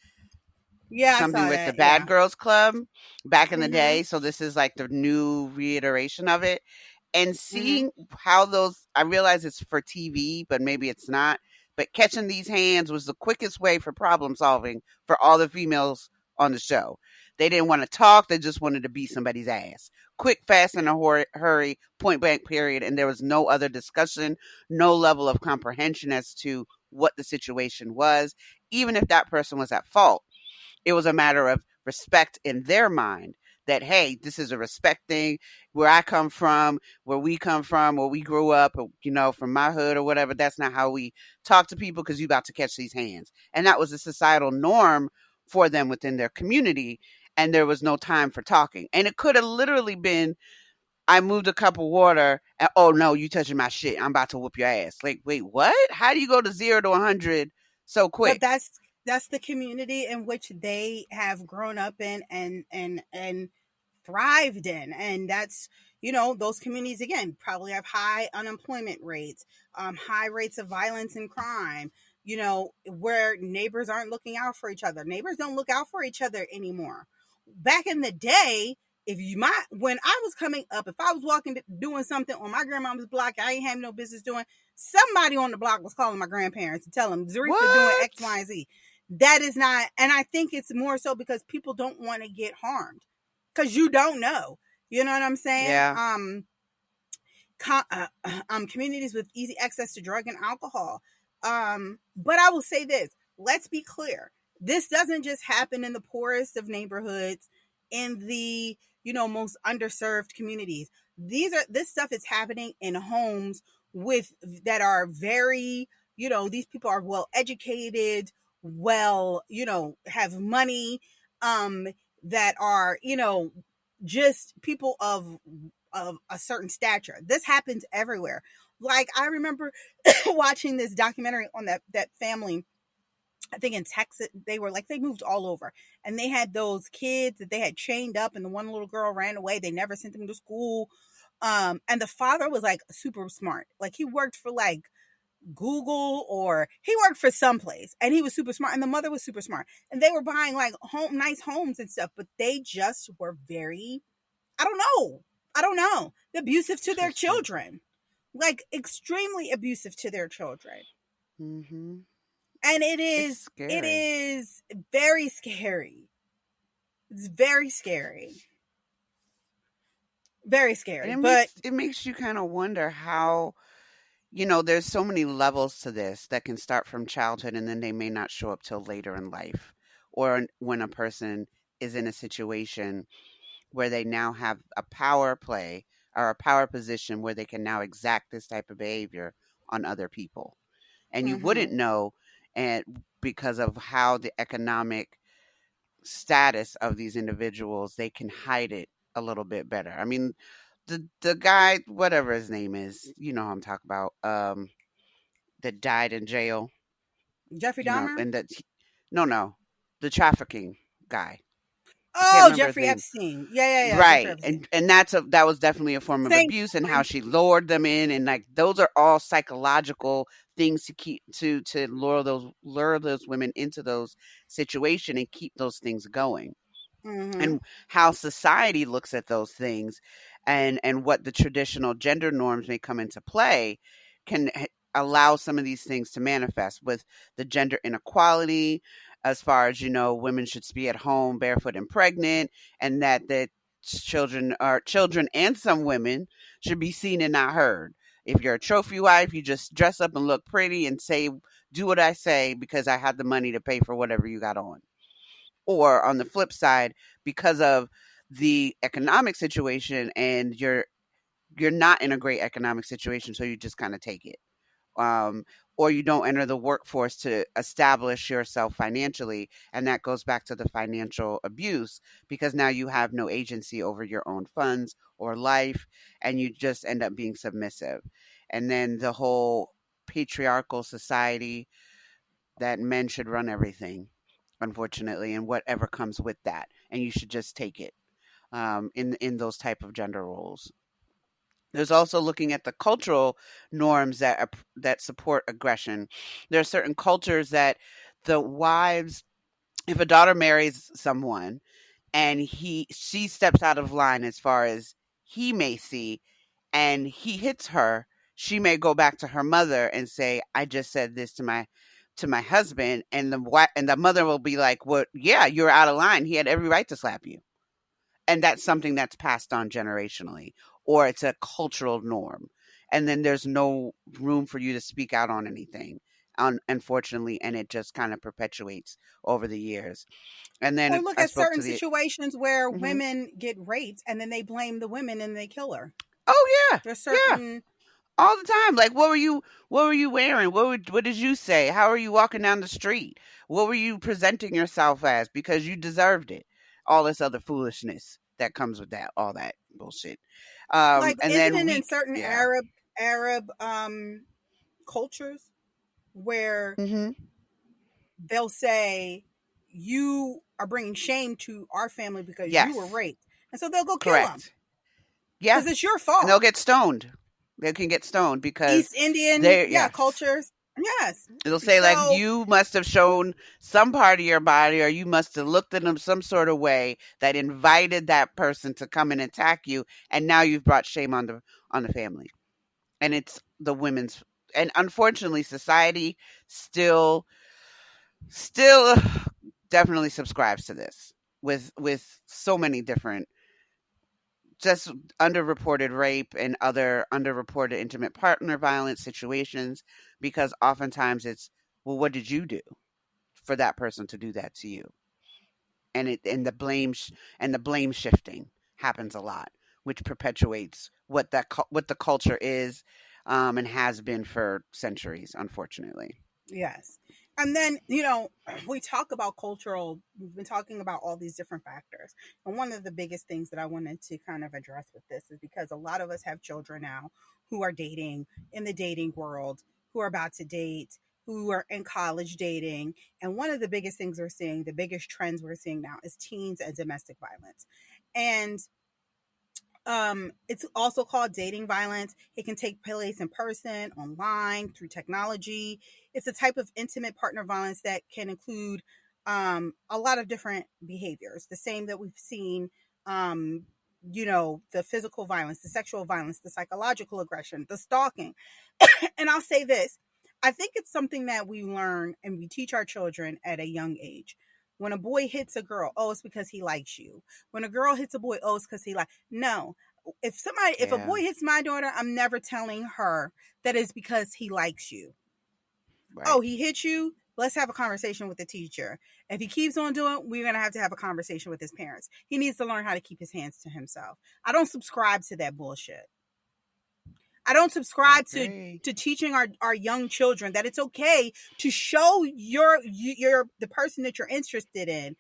Yeah, I something saw with the that. Bad Yeah. Girls Club back in the Mm-hmm. day. So this is like the new reiteration of it. And Mm-hmm. seeing how those, I realize it's for TV, but maybe it's not. But catching these hands was the quickest way for problem solving for all the females on the show. They didn't want to talk, they just wanted to beat somebody's ass. Quick, fast, in a hurry, point blank, period. And there was no other discussion, no level of comprehension as to what the situation was, even if that person was at fault. It was a matter of respect in their mind that, hey, this is a respect thing. Where I come from, where we come from, where we grew up, or, from my hood or whatever, that's not how we talk to people because you about to catch these hands. And that was a societal norm for them within their community. And there was no time for talking. And it could have literally been, I moved a cup of water and, oh no, you touching my shit. I'm about to whoop your ass. Like, wait, what? How do you go to 0 to 100 so But quick? that's the community in which they have grown up in and thrived in. And that's, those communities again probably have high unemployment rates, high rates of violence and crime, where neighbors aren't looking out for each other. Neighbors don't look out for each other anymore. Back in the day, if you might, when I was coming up, if I was walking doing something on my grandmama's block I ain't having no business doing, somebody on the block was calling my grandparents to tell them Zarifa doing X, What? Y, and Z. That is not, and I think it's more so because people don't want to get harmed because you don't know. You know what I'm saying? Yeah. Communities with easy access to drug and alcohol. But I will say this: let's be clear. This doesn't just happen in the poorest of neighborhoods, in the most underserved communities. This stuff is happening in homes with that are very these people are well educated, well have money, um that are just people of a certain stature. This happens everywhere. Like I remember watching this documentary on that family. I think in Texas, they were like they moved all over, and they had those kids that they had chained up, and the one little girl ran away. They never sent them to school. And the father was like super smart. Like he worked for like Google or he worked for someplace, and he was super smart, and the mother was super smart, and they were buying like nice homes and stuff, but they just were very, I don't know. I don't know. Abusive to their Twisted. children. Like extremely abusive to their children. Hmm. And It's it scary. is very scary. It's very scary. Very And scary. it But makes it makes you kind of wonder how, there's so many levels to this that can start from childhood and then they may not show up till later in life, or when a person is in a situation where they now have a power play or a power position where they can now exact this type of behavior on other people. And you wouldn't mhm. know, and because of how the economic status of these individuals, they can hide it a little bit better. I mean, the guy, whatever his name is, you know who I'm talking about, that died in jail, Jeffrey Dahmer? and no, no, the trafficking guy. I can't Oh, remember his Jeffrey name. Epstein. Yeah. Jeffrey Right. Epstein. And that was definitely a form of Same abuse, and how story. she lured them in, and like those are all psychological things to keep to lure those women into those situation and keep those things going. Mhm. And how society looks at those things, and what the traditional gender norms may come into play can allow some of these things to manifest with the gender inequality, as far as women should be at home barefoot and pregnant, and that children and some women should be seen and not heard. If you're a trophy wife, you just dress up and look pretty and say, do what I say because I have the money to pay for whatever you got on. Or on the flip side, because of the economic situation, and you're not in a great economic situation, so you just kind of take it. um, or you don't enter the workforce to establish yourself financially, and that goes back to the financial abuse, because now you have no agency over your own funds or life, and you just end up being submissive. And then the whole patriarchal society that men should run everything, unfortunately, and whatever comes with that, and you should just take it, in those type of gender roles. There's also looking at the cultural norms that support aggression. There are certain cultures that the wives, if a daughter marries someone and she steps out of line as far as he may see, and he hits her, she may go back to her mother and say, "I just said this to my husband," and the mother will be like, "Well, yeah, you're out of line. He had every right to slap you." And that's something that's passed on generationally, or it's a cultural norm. And then there's no room for you to speak out on anything. unfortunately, and it just kind of perpetuates over the years. And then Or look I at spoke to certain the. situations where Mhm. women get raped and then they blame the women and they kill her. Oh yeah, There's yeah, certain, all the time. Like, what were you wearing? What did you say? How are you walking down the street? What were you presenting yourself as? Because you deserved it. All this other foolishness that comes with that, all that bullshit. like, And isn't then it in certain yeah. Arab cultures where Mhm. they'll say you are bringing shame to our family because you were Yes. raped, and so they'll go kill them Correct. Yeah. because it's your And they'll fault. get stoned. They can get stoned because East Indian, they yeah, yes. cultures, yes. It'll say like So you must have shown some part of your body, or you must have looked at them some sort of way that invited that person to come and attack you, and now you've brought shame on the family. And it's the women's, and unfortunately society still still definitely subscribes to this with so many different just underreported rape and other underreported intimate partner violence situations, because oftentimes it's, well, what did you do for that person to do that to you? And the blame shifting happens a lot, which perpetuates what the culture is, and has been for centuries, unfortunately. yes. And then, we talk about cultural, we've been talking about all these different factors. And one of the biggest things that I wanted to kind of address with this is because a lot of us have children now who are dating in the dating world, who are about to date, who are in college dating. And one of the biggest things we're seeing, the biggest trends we're seeing now is teens and domestic violence. And it's also called dating violence. It can take place in person, online, through technology. It's a type of intimate partner violence that can include a lot of different behaviors, the same that we've seen, the physical violence, the sexual violence, the psychological aggression, the stalking. And I'll say this, I think it's something that we learn and we teach our children at a young age. When a boy hits a girl, oh, it's because he likes you. When a girl hits a boy, oh, it's because he like. No, if a Yeah. boy hits my daughter, I'm never telling her that it's because he likes you. Right. Oh, he hit you. Let's have a conversation with the teacher. If he keeps on doing it, we're going to have a conversation with his parents. He needs to learn how to keep his hands to himself. I don't subscribe to that bullshit. I don't I subscribe agree. to teaching our young children that it's okay to show your the person that you're interested in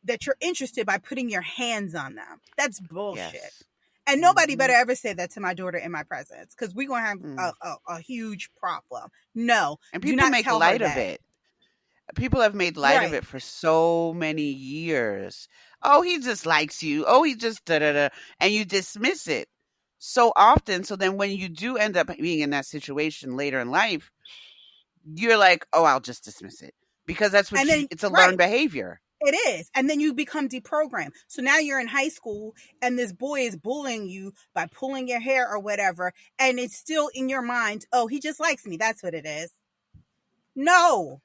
that you're interested by putting your hands on them. That's bullshit. Yes. And nobody better Mhm. ever say that to my daughter in my presence because we're going to have Mm. a huge problem. No, And do people not make tell her light of that. it. People have made light of Right. it for so many years. Oh, he just likes you. Oh, he just da da da, and you dismiss it so often. So then, when you do end up being in that situation later in life, you're like, "Oh, I'll just dismiss it," because that's what And then, it's a learned right. behavior. It is. And then you become deprogrammed. So now you're in high school and this boy is bullying you by pulling your hair or whatever. And it's still in your mind, oh, he just likes me. That's what it is. No,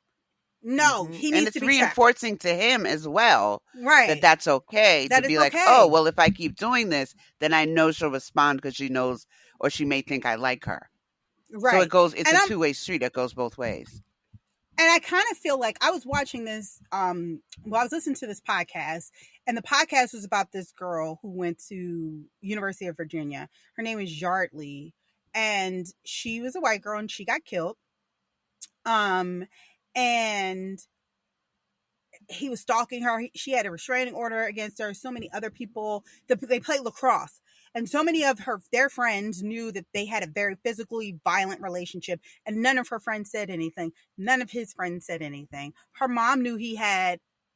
no, he And needs to it's be checked. reinforcing to him as well that Right. that's okay to That it's be like, oh, okay. well, if I keep doing this, then I know she'll respond because she knows, or she may think I like her. So Right. it's And a I'm two-way street. It goes both ways. and I kind of feel like I was watching this I was listening to this podcast and the podcast was about this girl who went to University of Virginia. Her name is Yardley and she was a white girl and she got killed. Um and he was stalking her. She had a restraining order against her. So many other people. They played lacrosse, and so many of their friends knew that they had a very physically violent relationship. And none of her friends said anything. None of his friends said anything. Her mom knew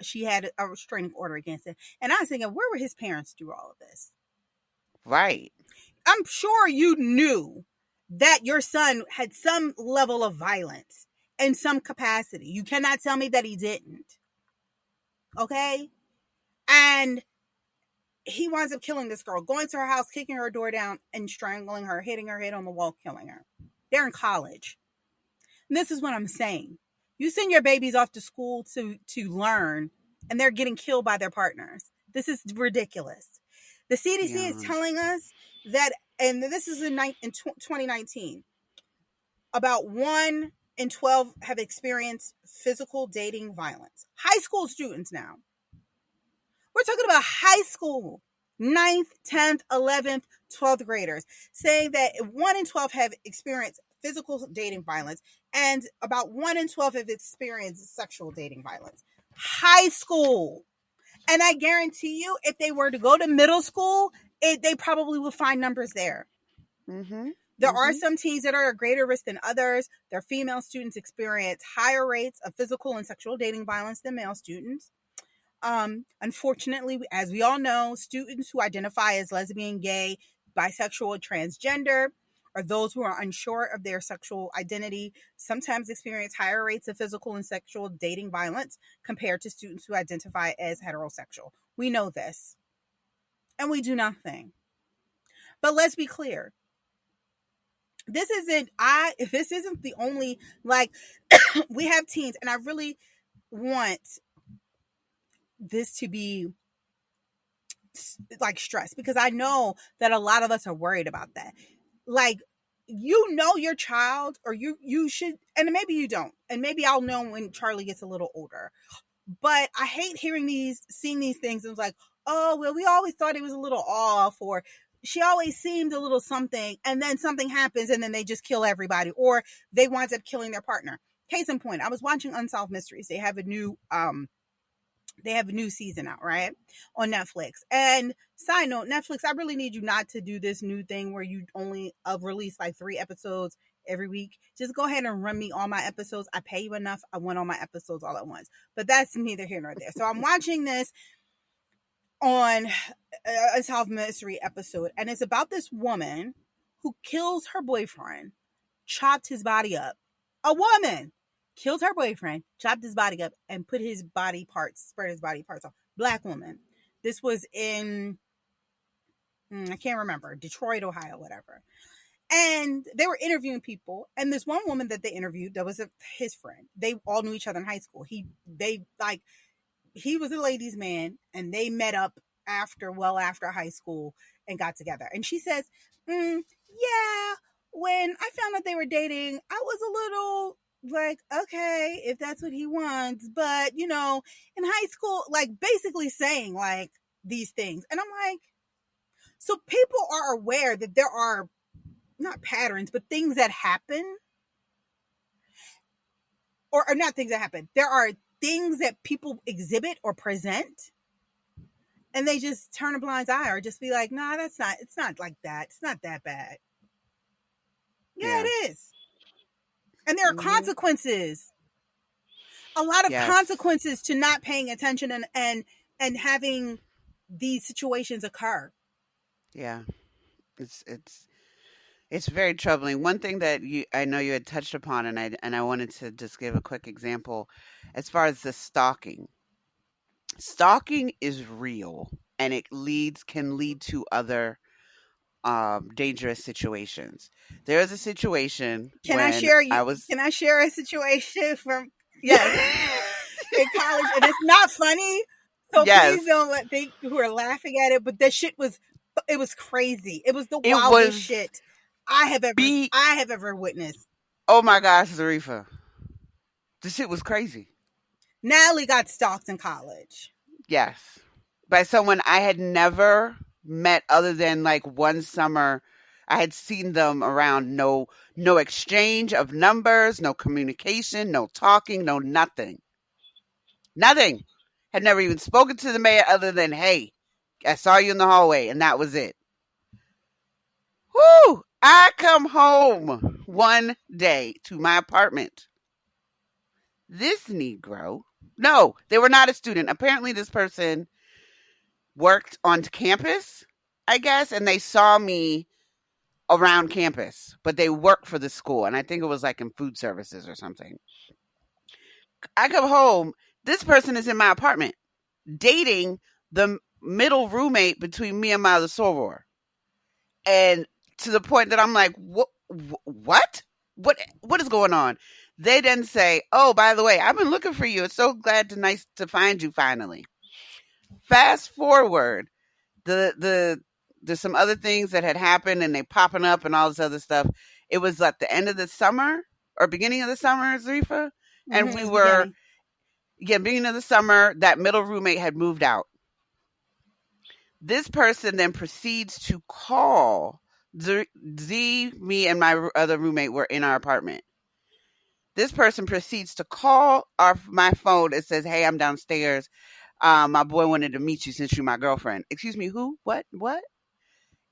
she had a restraining order against him. And I was thinking, where were his parents through all of this? Right. I'm sure you knew that your son had some level of violence in some capacity. You cannot tell me that he didn't. Okay? And he winds up killing this girl, going to her house, kicking her door down, and strangling her, hitting her head on the wall, killing her. They're in college. And this is what I'm saying. You send your babies off to school to learn, and they're getting killed by their partners. This is ridiculous. The CDC is Beyond. telling us that, and this is in 2019, about one. in 12 have experienced physical dating violence. High school students now. We're talking about high school, ninth, 10th, 11th, 12th graders, saying that 1 in 12 have experienced physical dating violence and about 1 in 12 have experienced sexual dating violence. High school. And I guarantee you, if they were to go to middle school, they probably would find numbers there. Mhm. There are Mhm. some teens that are at greater risk than others. Their female students experience higher rates of physical and sexual dating violence than male students. Unfortunately, as we all know, students who identify as lesbian, gay, bisexual, or transgender, or those who are unsure of their sexual identity, sometimes experience higher rates of physical and sexual dating violence compared to students who identify as heterosexual. We know this, and we do nothing. But let's be clear. This isn't the only, like, we have teens, and I really want this to be like stressed, because I know that a lot of us are worried about that. Like, your child, or you should, and maybe you don't, and maybe I'll know when Charlie gets a little older. But I hate seeing these things, and it's like, oh well, we always thought it was a little off, or she always seemed a little something, and then something happens, and then they just kill everybody, or they wind up killing their partner. Case in point, I was watching Unsolved Mysteries. They have a new season out, right? On Netflix. And side note, Netflix, I really need you not to do this new thing where you only release like 3 episodes every week. Just go ahead and run me all my episodes. I pay you enough. I want all my episodes all at once. But that's neither here nor there. So I'm watching this on a Unsolved Mystery episode, and it's about this woman who kills her boyfriend, chopped his body up. A woman killed her boyfriend, chopped his body up, and spread his body parts off. Black woman. This was in, I can't remember, Detroit, Ohio, whatever. And they were interviewing people, and this one woman that they interviewed, that was his friend. They all knew each other in high school. He was a ladies' man, and they met up after high school and got together. And she says, yeah, when I found out they were dating, I was a little like, okay, if that's what he wants. But, in high school, like, basically saying like these things. And I'm like, so people are aware that there are not patterns, but things that happen, or not things that happen. There are things that people exhibit or present, and they just turn a blind eye, or just be like, nah, it's not like that. It's not that bad. Yeah, Yeah. it is. And there are Mhm. consequences. A lot of Yes. consequences to not paying attention, and having these situations occur. Yeah. It's it's very troubling. One thing that I know you had touched upon, and I wanted to just give a quick example as far as the stalking. Stalking is real, and it leads can lead to other dangerous situations. There was a situation Can I when share you? I was Can I share a situation from, yes, in college? And it's not funny, so please yes, don't think who are laughing at it. But the shit was, it was crazy. It was the it wildest was shit I have ever be I have ever witnessed. oh my gosh, Zarifa. The shit was crazy. Natalie got stalked in college. Yes. By someone I had never met other than like one summer. I had seen them around. No exchange of numbers, no communication, no talking, no nothing. Nothing. Had never even spoken to the man other than, hey, I saw you in the hallway, and that was it. Whoo! I come home one day to my apartment. This Negro, no, they were not a student. Apparently, this person worked on campus, I guess, and they saw me around campus, but they worked for the school. And I think it was like in food services or something. I come home. This person is in my apartment dating the middle roommate between me and my other soror. And to the point that I'm like, what? What is going on? They then say, "Oh, by the way, I've been looking for you. It's so nice to find you finally." Fast forward, the there's some other things that had happened, and they popping up and all this other stuff. It was at the end of the summer. or beginning of the summer, Zarifa, and It we was were, beginning. yeah, beginning of the summer. That middle roommate had moved out. This person then proceeds to call me and my other roommate were in our apartment. This person proceeds to call my phone and says, "Hey, I'm downstairs. My boy wanted to meet you since you're my girlfriend." Excuse me, who? What? What?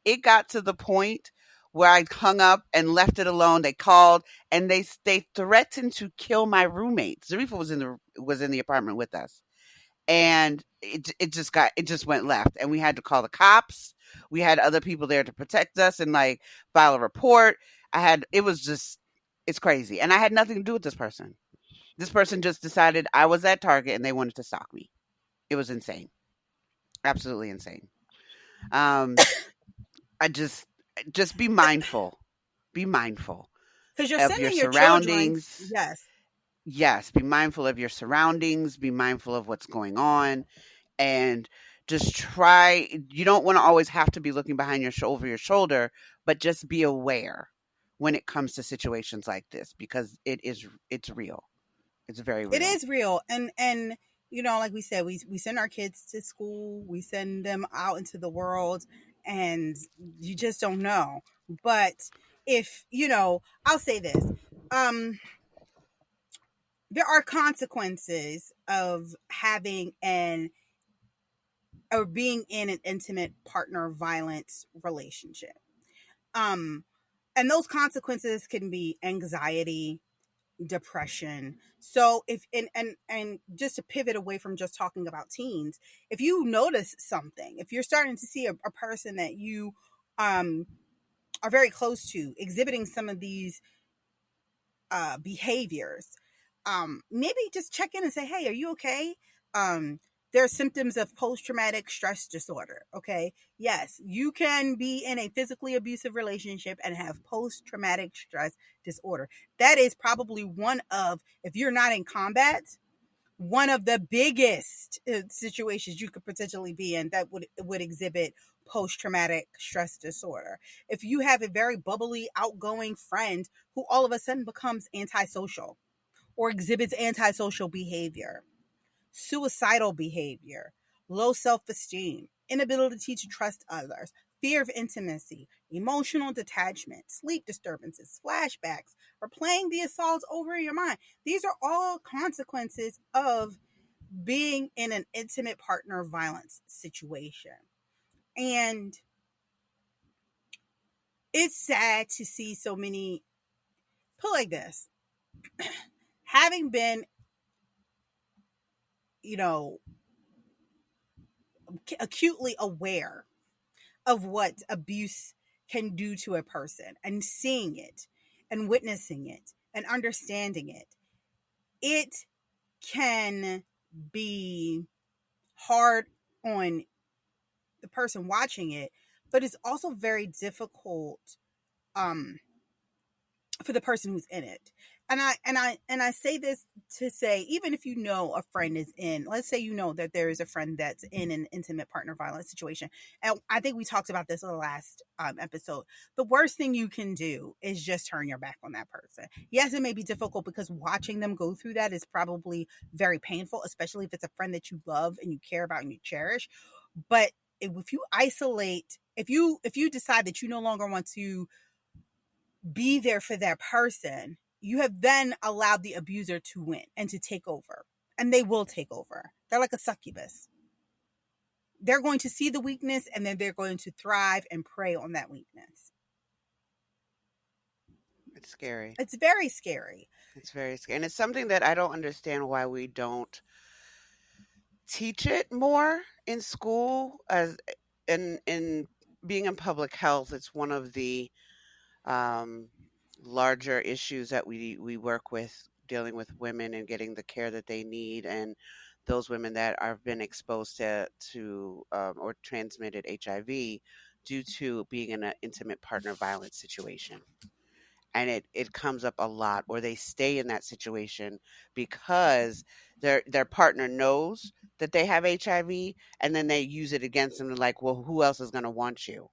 It got to the point where I hung up and left it alone. They called and they threatened to kill my roommate. Zarifa was in the apartment with us, and it just went left, and we had to call the cops. We had other people there to protect us and like file a report. It was just, it's crazy, and I had nothing to do with this person. This person just decided I was at Target and they wanted to stalk me. It was insane, absolutely insane. Um, I just be mindful. Be mindful Because you're of your sending your children. surroundings. Yes. Yes, be mindful of your surroundings, be mindful of what's going on, and just try. You don't want to always have to be looking behind over your shoulder, but just be aware when it comes to situations like this, because it's real. It's very It real. is real. And like we said, we send our kids to school, we send them out into the world, and you just don't know. But if, I'll say this. Um there are consequences of having an or being in an intimate partner violence relationship. Um and those consequences can be anxiety, depression. So if and just to pivot away from just talking about teens, if you notice something, if you're starting to see a person that you um are very close to exhibiting some of these behaviors, maybe just check in and say, "Hey, are you okay?" Um, there are symptoms of post traumatic stress disorder. Okay, yes, you can be in a physically abusive relationship and have post traumatic stress disorder. That is probably one of, if you're not in combat, one of the biggest situations you could potentially be in that would exhibit post traumatic stress disorder. If you have a very bubbly, outgoing friend who all of a sudden becomes antisocial or exhibits antisocial behavior, suicidal behavior, low self esteem, inability to trust others, fear of intimacy, emotional detachment, sleep disturbances, flashbacks, or playing the assaults over in your mind. These are all consequences of being in an intimate partner violence situation. And it's sad to see so many, put like this, having been, you know, acutely aware of what abuse can do to a person and seeing it and witnessing it and understanding it, it can be hard on the person watching it, but it's also very difficult um for the person who's in it. And I say this to say, even if you know a friend is in, let's say you know that there is a friend that's in an intimate partner violence situation, and I think we talked about this in the last episode. The worst thing you can do is just turn your back on that person. Yes, it may be difficult because watching them go through that is probably very painful, especially if it's a friend that you love and you care about and you cherish. But if you isolate, if you decide that you no longer want to be there for that person, you have then allowed the abuser to win and to take over. And they will take over. They're like a succubus. They're going to see the weakness and then they're going to thrive and prey on that weakness. It's scary. It's very scary. It's very scary, and it's something that I don't understand why we don't teach it more in school. As in being in public health, it's one of the um, larger issues that we work with, dealing with women and getting the care that they need, and those women that have been exposed to or transmitted HIV due to being in an intimate partner violence situation. And it comes up a lot, or they stay in that situation because their partner knows that they have HIV, and then they use it against them, like, well, who else is going to want you?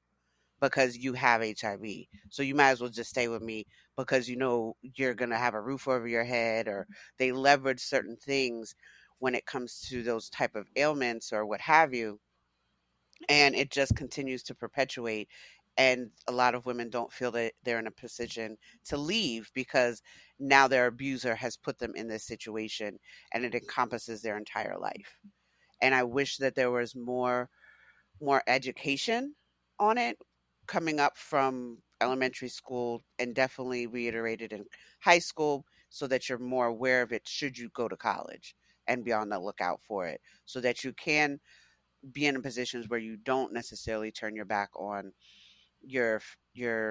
because you have HIV. So you might as well just stay with me because you know you're going to have a roof over your head, or they leverage certain things when it comes to those type of ailments or what have you, and it just continues to perpetuate, and a lot of women don't feel that they're in a position to leave because now their abuser has put them in this situation, and it encompasses their entire life. And I wish that there was more education on it coming up from elementary school, and definitely reiterated in high school, so that you're more aware of it should you go to college, and be on the lookout for it, so that you can be in positions where you don't necessarily turn your back on your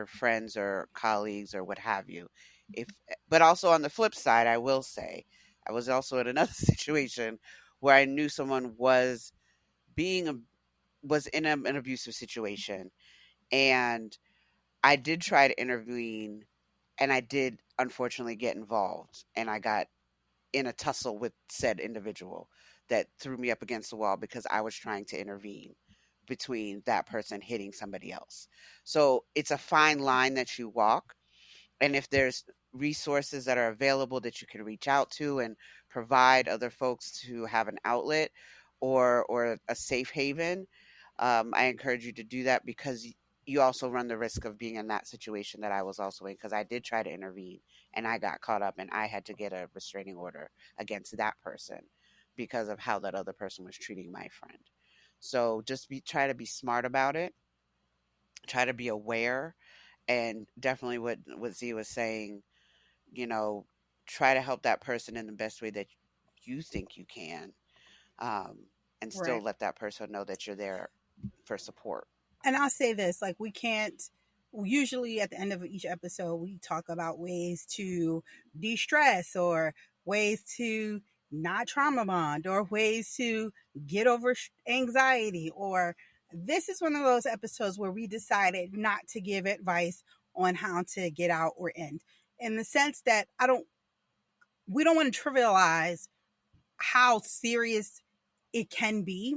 friends or colleagues or what have you. If But also on the flip side, I will say I was also in another situation where I knew someone being a, was in an abusive situation, and I did try to intervene, and I did unfortunately get involved, and I got in a tussle with said individual that threw me up against the wall because I was trying to intervene between that person hitting somebody else. So it's a fine line that you walk. And if there's resources that are available that you can reach out to and provide other folks to have an outlet or a safe haven, I encourage you to do that, because you also run the risk of being in that situation that I was also in, because I did try to intervene and I got caught up and I had to get a restraining order against that person because of how that other person was treating my friend. So just try to be smart about it, try to be aware, and definitely what Z was saying, you know, try to help that person in the best way that you think you can, um, and still Right. let that person know that you're there for support. And I'll say this, like, we can't, usually at the end of each episode we talk about ways to de-stress, or ways to not trauma bond, or ways to get over anxiety, or this is one of those episodes where we decided not to give advice on how to get out or end, in the sense that I don't we don't want to trivialize how serious it can be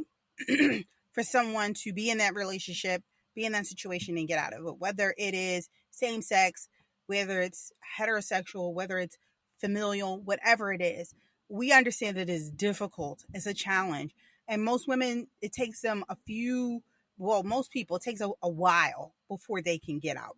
for someone to be in that relationship, be in that situation, and get out of it. Whether it is same sex, whether it's heterosexual, whether it's familial, whatever it is, we understand that it is difficult. It's a challenge. And most women, it takes them most people, it takes a while before they can get out.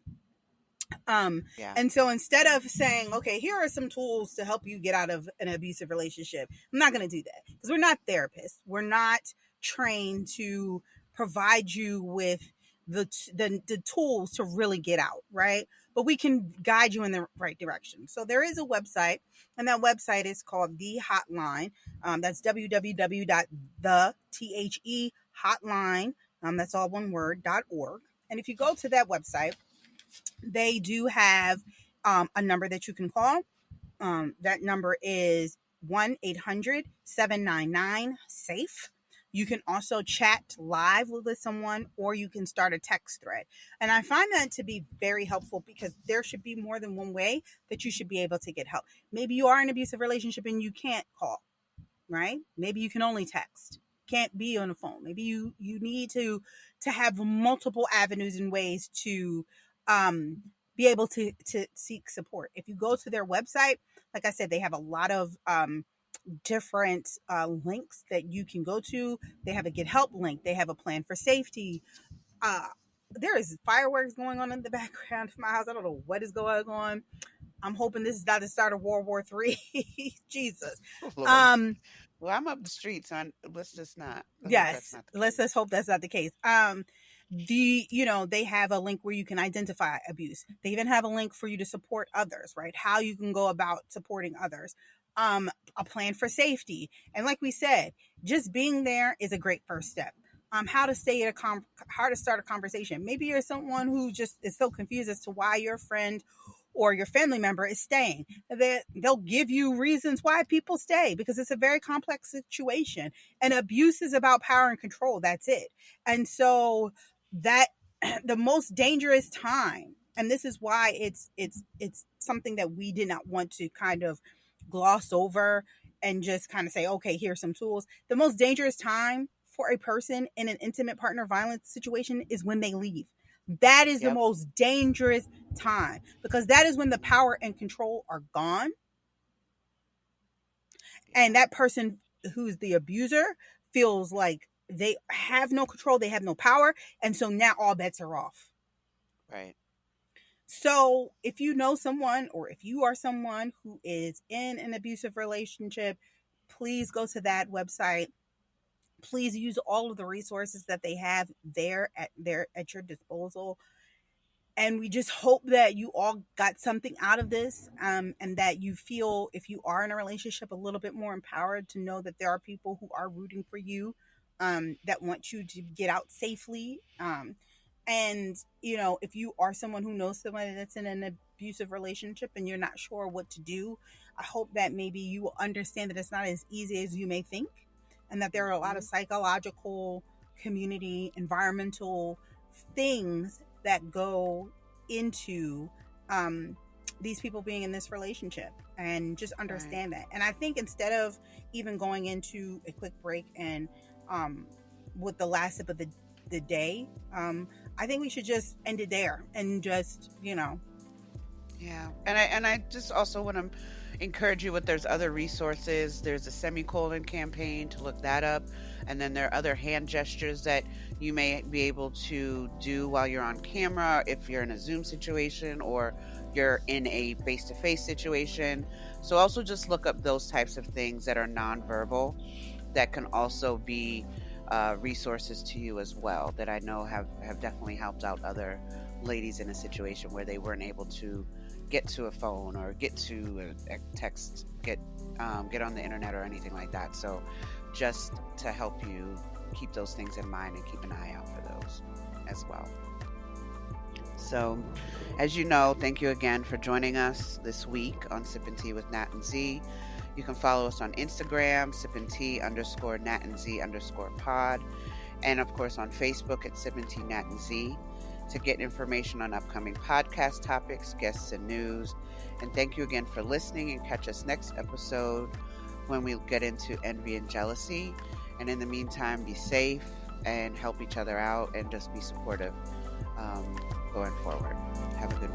Um, Yeah. and so instead of saying, okay, here are some tools to help you get out of an abusive relationship, I'm not going to do that, because we're not therapists. We're not trained to provide you with the tools to really get out, right? But we can guide you in the right direction. So there is a website, and that website is called The Hotline. That's www.the that's all one word .org. And if you go to that website, they do have a number that you can call. That number is 1-800-799-SAFE. You can also chat live with someone, or you can start a text thread. And I find that to be very helpful, because there should be more than one way that you should be able to get help. Maybe you are in an abusive relationship and you can't call, right? Maybe you can only text, can't be on the phone. Maybe you need to have multiple avenues and ways to um be able to seek support. If you go to their website, like I said, they have a lot of different links that you can go to. They have a get help link, they have a plan for safety. uh there is fireworks going on in the background of my house. I don't know what is going on. I'm hoping this is not the start of World War III. Jesus. Oh, Lord. um Well, I'm up the street, so let's just not. I hope that's Yes, not the let's case. hope that's not the case. They have a link where you can identify abuse. They even have a link for you to support others, right? How you can go about supporting others. A plan for safety, and like we said, just being there is a great first step. How to stay at how to start a conversation. Maybe you're someone who just is so confused as to why your friend or your family member is staying. They'll give you reasons why people stay, because it's a very complex situation, and abuse is about power and control. That's it. And so that the most dangerous time, and this is why it's something that we did not want to kind of gloss over and just kind of say, okay, here's some tools. The most dangerous time for a person in an intimate partner violence situation is when they leave. That is the Yep. most dangerous time, because that is when the power and control are gone, Yeah. and that person who's the abuser feels like they have no control, they have no power, and so now all bets are off. Right. So, if you know someone, or if you are someone who is in an abusive relationship, please go to that website. Please use all of the resources that they have there at your disposal, and we just hope that you all got something out of this, and that you feel, if you are in a relationship, a little bit more empowered to know that there are people who are rooting for you, that want you to get out safely. And if you are someone who knows somebody that's in an abusive relationship and you're not sure what to do, I hope that maybe you will understand that it's not as easy as you may think, and that there are a lot of Hmm. psychological, community, environmental things that go into, um, these people being in this relationship, and just Right. understand that. And I think, instead of even going into a quick break and, um, with the last sip of the day, I think we should just end it there and just, Yeah, and I just also want to encourage you with, there's other resources. There's a semicolon campaign to look that up, and then there are other hand gestures that you may be able to do while you're on camera if you're in a Zoom situation or you're in a face-to-face situation. So also just look up those types of things that are nonverbal that can also be resources to you as well, that I know have definitely helped out other ladies in a situation where they weren't able to get to a phone or get to a text, get on the internet or anything like that. So just to help you keep those things in mind and keep an eye out for those as well. So, as you know, thank you again for joining us this week on Sip and Tea with Nat and Z. You can follow us on Instagram, Sip and Tea _ Nat and Z _ pod, and of course on Facebook at Sip and Tea Nat and Z to get information on upcoming podcast topics, guests, and news. And thank you again for listening, and catch us next episode when we get into envy and jealousy. And in the meantime, be safe and help each other out and just be supportive um, going forward. Have a good